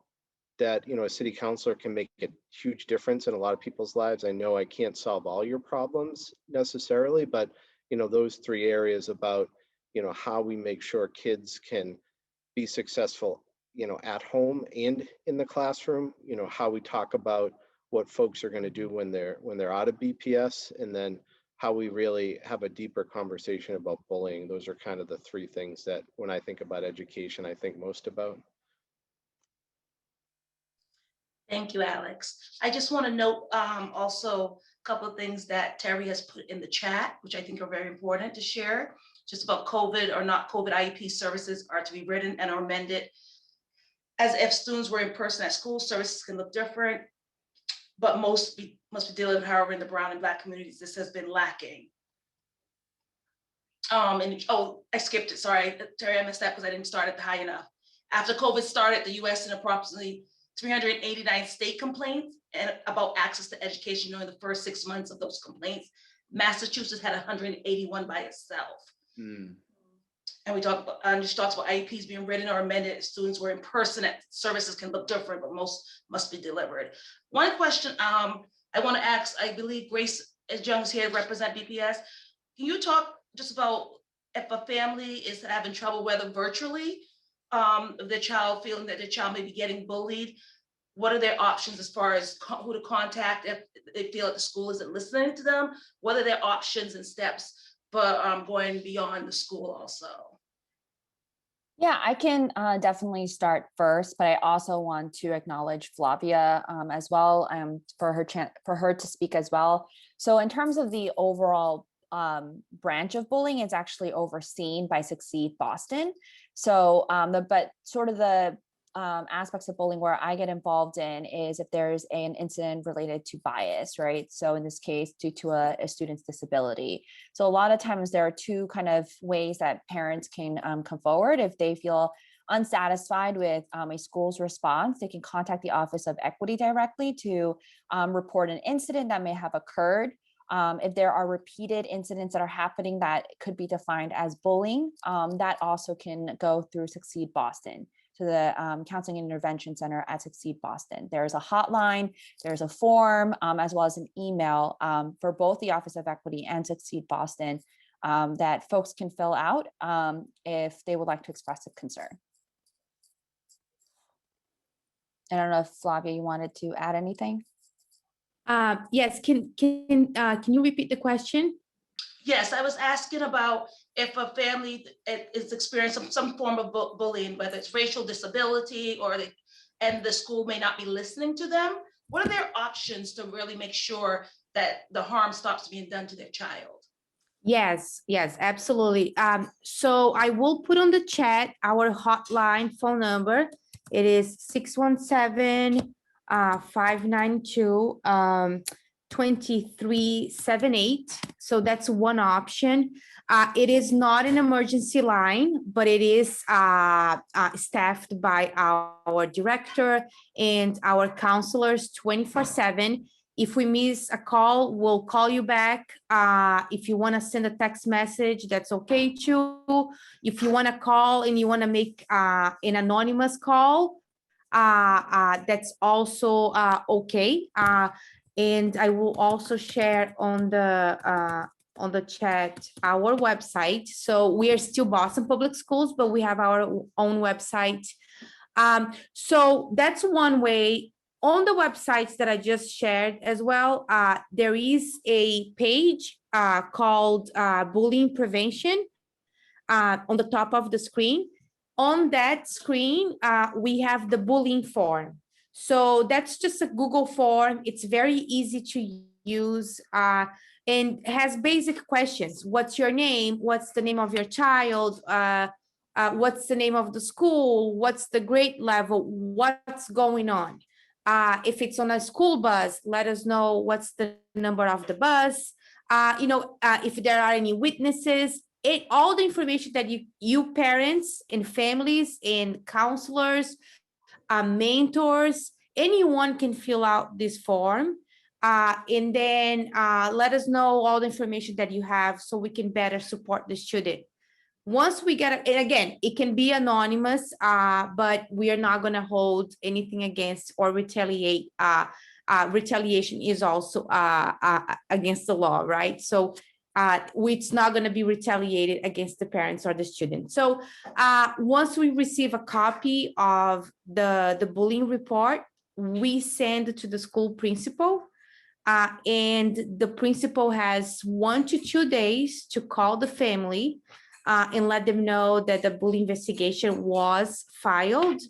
that, you know, a city councilor can make a huge difference in a lot of people's lives. I know I can't solve all your problems necessarily, but, you know, those three areas about, you know, how we make sure kids can be successful, you know, at home and in the classroom, you know, how we talk about what folks are going to do when they're out of BPS, and then how we really have a deeper conversation about bullying. Those are kind of the three things that when I think about education, I think most about. Thank you, Alex. I just want to note also a couple of things that Terry has put in the chat, which I think are very important to share, just about COVID or not COVID IEP services are to be written and or amended as if students were in person at school. Services can look different, but must be delivered. However, in the brown and black communities, this has been lacking. And oh, I skipped it. Sorry, Terry, I missed that because I didn't start at the high enough. After COVID started, the U.S. in approximately 389 state complaints and about access to education during the first 6 months of those complaints. Massachusetts had 181 by itself. And we talked about, just talks about IEPs being written or amended. Students were in person at services can look different, but most must be delivered. One question I want to ask, I believe Grace Young is here to represent BPS. Can you talk just about if a family is having trouble, whether virtually, the child feeling that the child may be getting bullied, what are their options as far as who to contact if they feel that the school isn't listening to them? What are their options and steps for going beyond the school also? Yeah, I can definitely start first, but I also want to acknowledge Flavia as well, for her to speak as well. So in terms of the overall branch of bullying, it's actually overseen by Succeed Boston. So but sort of the aspects of bullying where I get involved in is if there's an incident related to bias, right? So in this case, due to a student's disability. So a lot of times there are two kind of ways that parents can come forward. If they feel unsatisfied with a school's response, they can contact the Office of Equity directly to report an incident that may have occurred. If there are repeated incidents that are happening that could be defined as bullying, that also can go through Succeed Boston, to the Counseling and Intervention Center at Succeed Boston. There's a hotline, there's a form, as well as an email for both the Office of Equity and Succeed Boston that folks can fill out if they would like to express a concern. I don't know if Flavia, you wanted to add anything? Yes, can you repeat the question? Yes, I was asking about if a family is experiencing some form of bullying, whether it's racial disability or and the school may not be listening to them. What are their options to really make sure that the harm stops being done to their child? Yes, absolutely. So I will put on the chat our hotline phone number. It is 617-592-2378. So that's one option. It is not an emergency line, but it is staffed by our director and our counselors 24/7. If we miss a call, we'll call you back. If you want to send a text message, that's okay too. If you want to call and you want to make an anonymous call, that's also okay. And I will also share on the chat our website. So we are still Boston Public Schools, but we have our own website. So that's one way. On the websites that I just shared as well, there is a page called Bullying Prevention on the top of the screen. On that screen, we have the bullying form. So that's just a Google form. It's very easy to use and has basic questions. What's your name? What's the name of your child? What's the name of the school? What's the grade level? What's going on? If it's on a school bus, let us know what's the number of the bus. If there are any witnesses, all the information that you parents and families and counselors, mentors, anyone can fill out this form. And then let us know all the information that you have so we can better support the student. Once we get, and again, it can be anonymous, but we are not going to hold anything against or retaliate. Retaliation is also against the law, right? So it's not going to be retaliated against the parents or the student. So once we receive a copy of the bullying report, we send to the school principal, and the principal has 1 to 2 days to call the family and let them know that the bullying investigation was filed,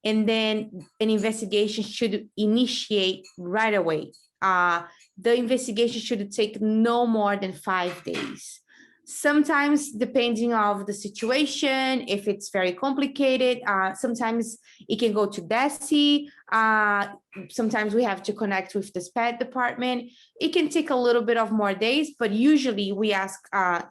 and then an investigation should initiate right away. The investigation should take no more than 5 days. Sometimes, depending on the situation, if it's very complicated, sometimes it can go to DESI. Sometimes we have to connect with the SPED department. It can take a little bit of more days, but usually we ask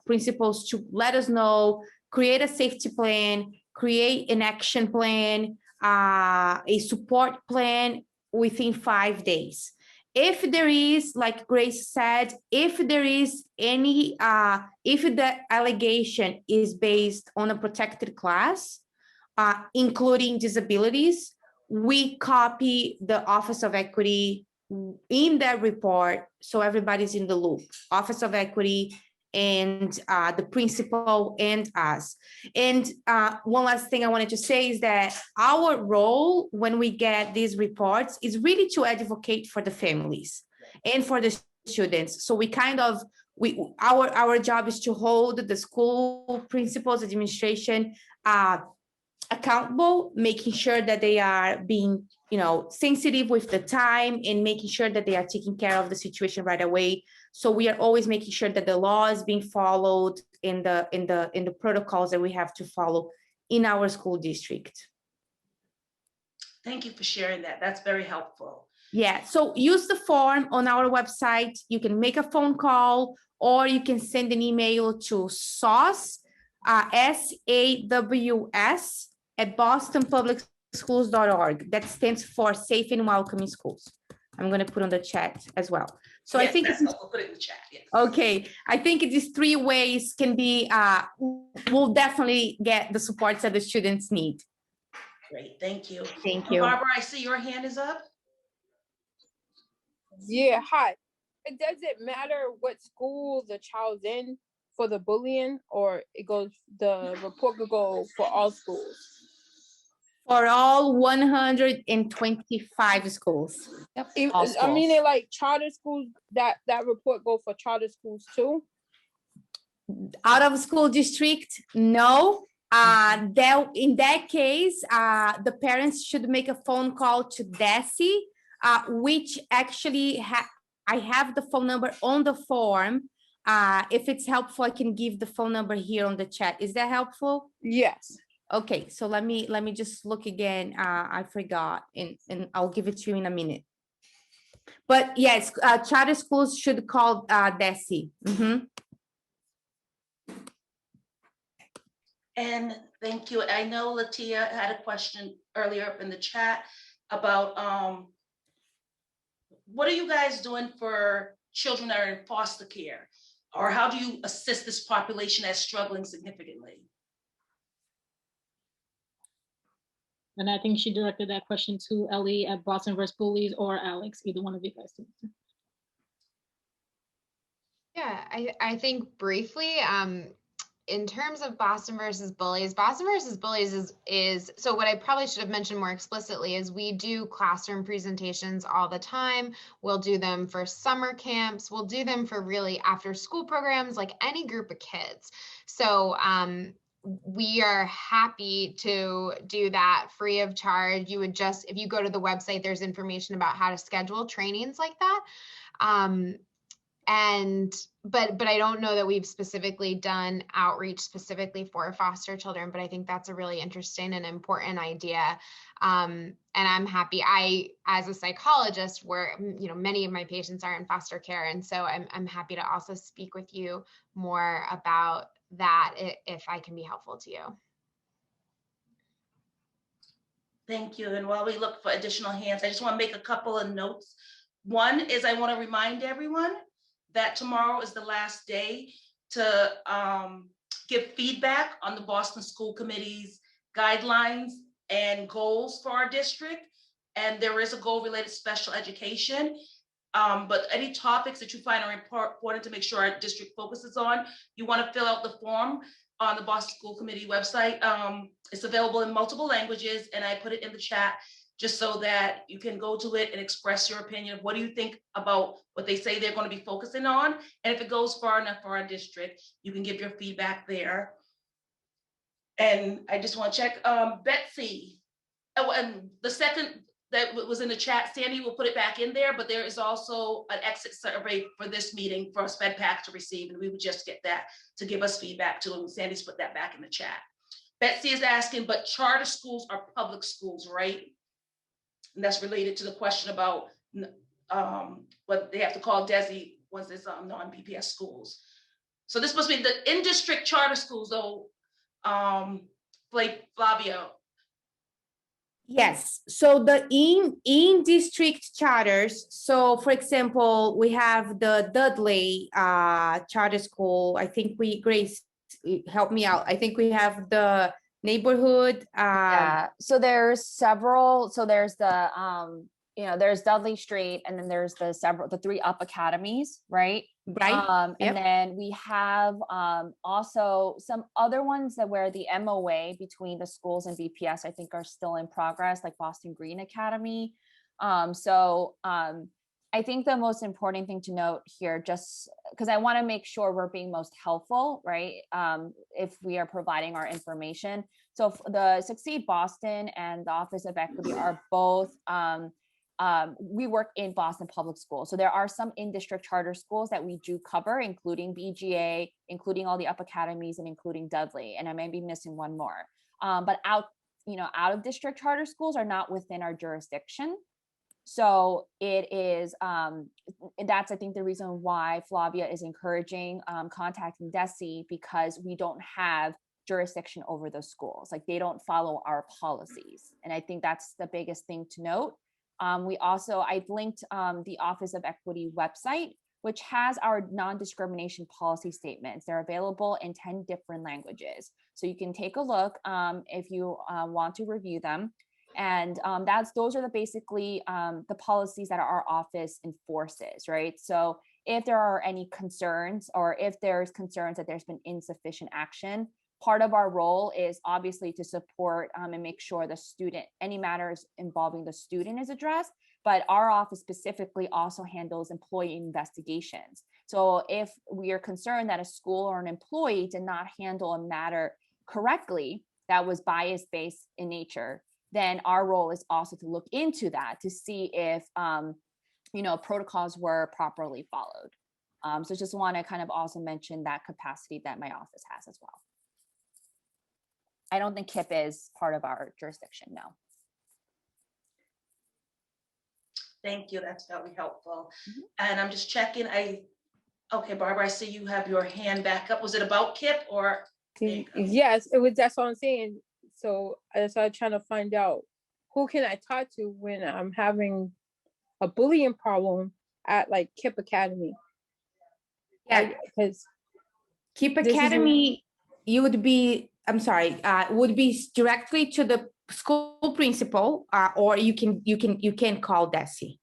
principals to let us know, create a safety plan, create an action plan, a support plan within 5 days. If there is, like Grace said, if there is any, if the allegation is based on a protected class, including disabilities, we copy the Office of Equity in that report, so everybody's in the loop. Office of Equity and the principal and us. And one last thing I wanted to say is that our role when we get these reports is really to advocate for the families and for the students. So we kind of, our job is to hold the school principals, administration accountable, making sure that they are being, sensitive with the time and making sure that they are taking care of the situation right away. So we are always making sure that the law is being followed in the protocols that we have to follow in our school district. Thank you for sharing that. That's very helpful. Yeah, so use the form on our website. You can make a phone call, or you can send an email to SAWS, SAWS at bostonpublicschools.org. That stands for Safe and Welcoming Schools. I'm going to put on the chat as well. So yes, I think I'll put it in the chat. Yes. Okay, I think these 3 ways can be, will definitely get the supports that the students need. Great, thank you. Thank you. Barbara, I see your hand is up. Yeah, hi. It doesn't matter what school the child's in for the bullying, or the report could go for all schools? For all 125 schools. Yep, all schools. I mean, they're like charter schools, that report go for charter schools too? Out of school district, no. In that case, the parents should make a phone call to DESI, which actually I have the phone number on the form. If it's helpful, I can give the phone number here on the chat. Is that helpful? Yes. Okay, so let me just look again. I forgot, and I'll give it to you in a minute. But yes, charter schools should call DESI. Mm-hmm. And thank you. I know Latia had a question earlier up in the chat about what are you guys doing for children that are in foster care? Or how do you assist this population that's struggling significantly? And I think she directed that question to Ellie at Boston vs. Bullies, or Alex, either one of you guys. Yeah, I think briefly, in terms of Boston versus Bullies is, so what I probably should have mentioned more explicitly is we do classroom presentations all the time. We'll do them for summer camps. We'll do them for really after school programs, like any group of kids. So we are happy to do that free of charge. You would just, if you go to the website, there's information about how to schedule trainings like that. But I don't know that we've specifically done outreach specifically for foster children, but I think that's a really interesting and important idea. And I'm happy, as a psychologist, where, many of my patients are in foster care. And so I'm happy to also speak with you more about that if I can be helpful to you. Thank you. And while we look for additional hands, I just want to make a couple of notes. One is I want to remind everyone that tomorrow is the last day to give feedback on the Boston School Committee's guidelines and goals for our district. And there is a goal related to special education. But any topics that you find are important to make sure our district focuses on, you want to fill out the form on the Boston School Committee website. It's available in multiple languages, and I put it in the chat just so that you can go to it and express your opinion of what do you think about what they say they're going to be focusing on. And if it goes far enough for our district, you can give your feedback there. And I just want to check, Betsy, and the second that was in the chat, Sandy will put it back in there, but there is also an exit survey for this meeting for SpEdPAC to receive, and we would just get that to give us feedback too, and Sandy's put that back in the chat. Betsy is asking, but charter schools are public schools, right? And that's related to the question about what they have to call DESI once it's non-BPS schools. So this must be the in-district charter schools though, Flavia. Yes, so the in district charters, so for example, we have the Dudley charter school. I think Grace, help me out. I think we have the neighborhood. Yeah, so there's several, so there's the there's Dudley Street, and then there's the 3 up academies, right? Right. And then we have also some other ones that where the MOA between the schools and BPS I think are still in progress, like Boston Green Academy. I think the most important thing to note here, just because I want to make sure we're being most helpful, right? If we are providing our information. So the Succeed Boston and the Office of Equity are both, we work in Boston Public Schools. So there are some in-district charter schools that we do cover, including BGA, including all the up academies, and including Dudley. And I may be missing one more. But out of district charter schools are not within our jurisdiction. So it is, that's, I think, the reason why Flavia is encouraging contacting DESI, because we don't have jurisdiction over those schools. Like, they don't follow our policies. And I think that's the biggest thing to note. I've linked the Office of Equity website, which has our non-discrimination policy statements. They're available in 10 different languages. So you can take a look if you want to review them. And those are basically the policies that our office enforces, right? So if there are any concerns, or if there's concerns that there's been insufficient action, part of our role is obviously to support and make sure any matters involving the student is addressed. But our office specifically also handles employee investigations. So if we are concerned that a school or an employee did not handle a matter correctly, that was bias-based in nature, then our role is also to look into that to see if, protocols were properly followed. So just want to kind of also mention that capacity that my office has as well. I don't think KIP is part of our jurisdiction, no. Thank you, that's very helpful. And I'm just checking, okay, Barbara, I see you have your hand back up. Was it about KIP or? Yes, that's what I'm saying. So I started trying to find out who can I talk to when I'm having a bullying problem at like KIP Academy. Yeah, because KIP Academy, would be directly to the school principal, or you can call DESI.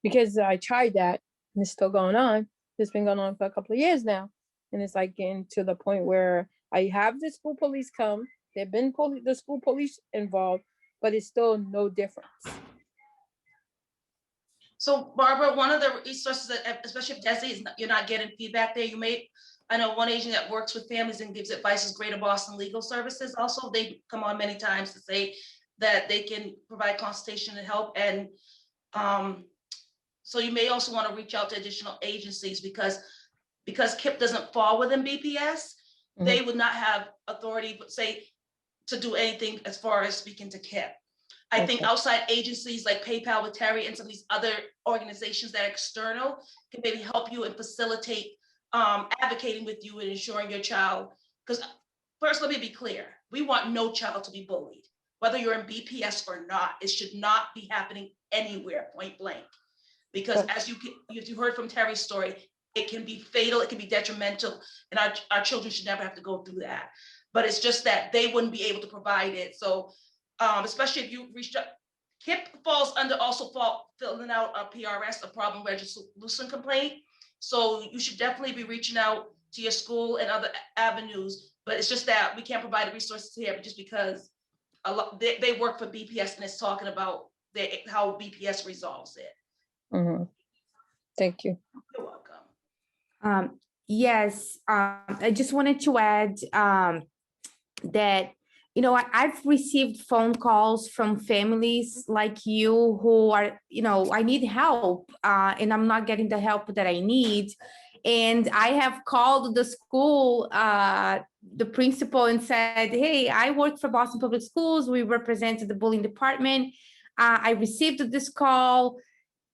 Because I tried that and it's still going on. It's been going on for a couple of years now, and it's like getting to the point where I have the school police come. There've been the school police involved, but it's still no difference. So Barbara, one of the resources that, especially if DESI is you're not getting feedback there, I know one agent that works with families and gives advice is Greater Boston Legal Services. Also, they come on many times to say that they can provide consultation and help. And so you may also want to reach out to additional agencies because KIP doesn't fall within BPS, they would not have authority, but say, to do anything as far as speaking to KIP. I think outside agencies like PPAL with Terry and some of these other organizations that are external can maybe help you and facilitate advocating with you and ensuring your child, because first, let me be clear. We want no child to be bullied, whether you're in BPS or not. It should not be happening anywhere, point blank. Because as you heard from Terry's story, it can be fatal, it can be detrimental, and our children should never have to go through that. But it's just that they wouldn't be able to provide it. So especially if you reached out, KIP falls under also filling out a PRS, a problem resolution complaint. So you should definitely be reaching out to your school and other avenues, but it's just that we can't provide the resources here just because a lot they work for BPS and it's talking about how BPS resolves it. Thank you. You're welcome. Yes, I just wanted to add that, you know, I've received phone calls from families like you who are, you know, I need help and I'm not getting the help that I need. And I have called the school, the principal, and said, hey, I work for Boston Public Schools. We represented the bullying department. I received this call.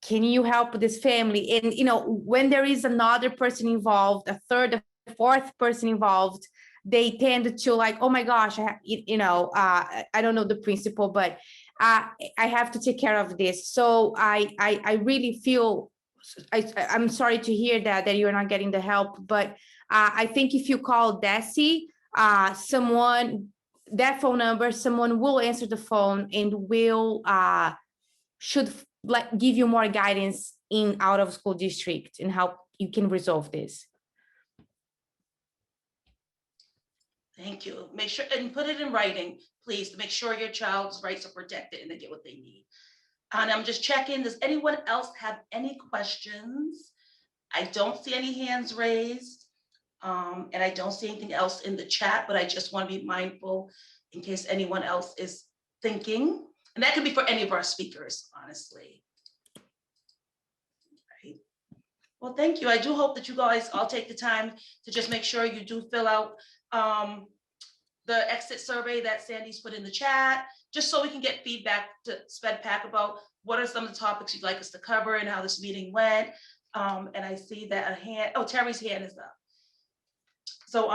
Can you help this family? And, you know, when there is another person involved, a third, a fourth person involved, they tend to like, oh my gosh, I don't know the principal, but I have to take care of this. So I really feel, I'm sorry to hear that you're not getting the help, but I think if you call DESI, that phone number, someone will answer the phone and should give you more guidance in out of school district and how you can resolve this. Thank you. Make sure and put it in writing, please, to make sure your child's rights are protected and they get what they need. And I'm just checking, does anyone else have any questions? I don't see any hands raised. And I don't see anything else in the chat, but I just want to be mindful in case anyone else is thinking. And that could be for any of our speakers, honestly. Right. Well, thank you. I do hope that you guys all take the time to just make sure you do fill out the exit survey that Sandy's put in the chat, just so we can get feedback to SpEdPAC about what are some of the topics you'd like us to cover and how this meeting went. And I see that Terry's hand is up. So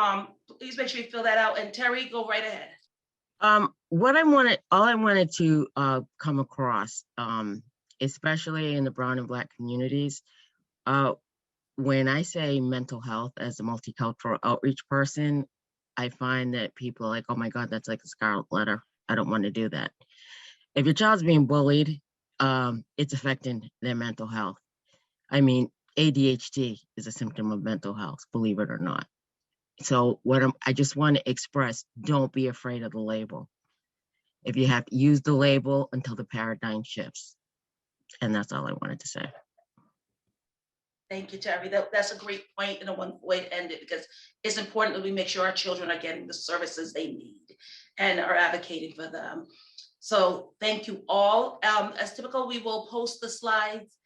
please make sure you fill that out. And Terry, go right ahead. All I wanted to come across, especially in the brown and Black communities, when I say mental health as a multicultural outreach person, I find that people are like, oh my God, that's like a scarlet letter. I don't want to do that. If your child's being bullied, it's affecting their mental health. I mean, ADHD is a symptom of mental health, believe it or not. So I just want to express, don't be afraid of the label. If you have to use the label until the paradigm shifts. And that's all I wanted to say. Thank you, Terry. That's a great point and a one way to end it, because it's important that we make sure our children are getting the services they need and are advocating for them. So thank you all. As typical, we will post the slides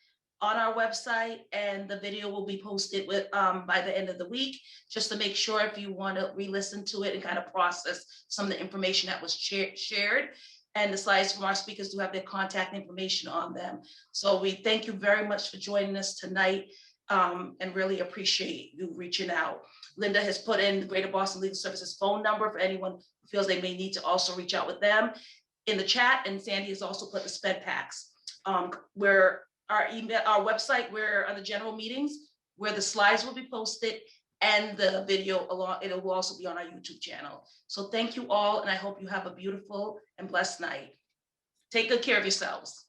on our website and the video will be posted by the end of the week, just to make sure if you want to re-listen to it and kind of process some of the information that was shared. And the slides from our speakers do have their contact information on them. So we thank you very much for joining us tonight and really appreciate you reaching out. Linda has put in the Greater Boston Legal Services phone number for anyone who feels they may need to also reach out with them in the chat. And Sandy has also put the SpEdPACs where our website, where on the general meetings, where the slides will be posted and the video it will also be on our YouTube channel. So thank you all, and I hope you have a beautiful and blessed night. Take good care of yourselves.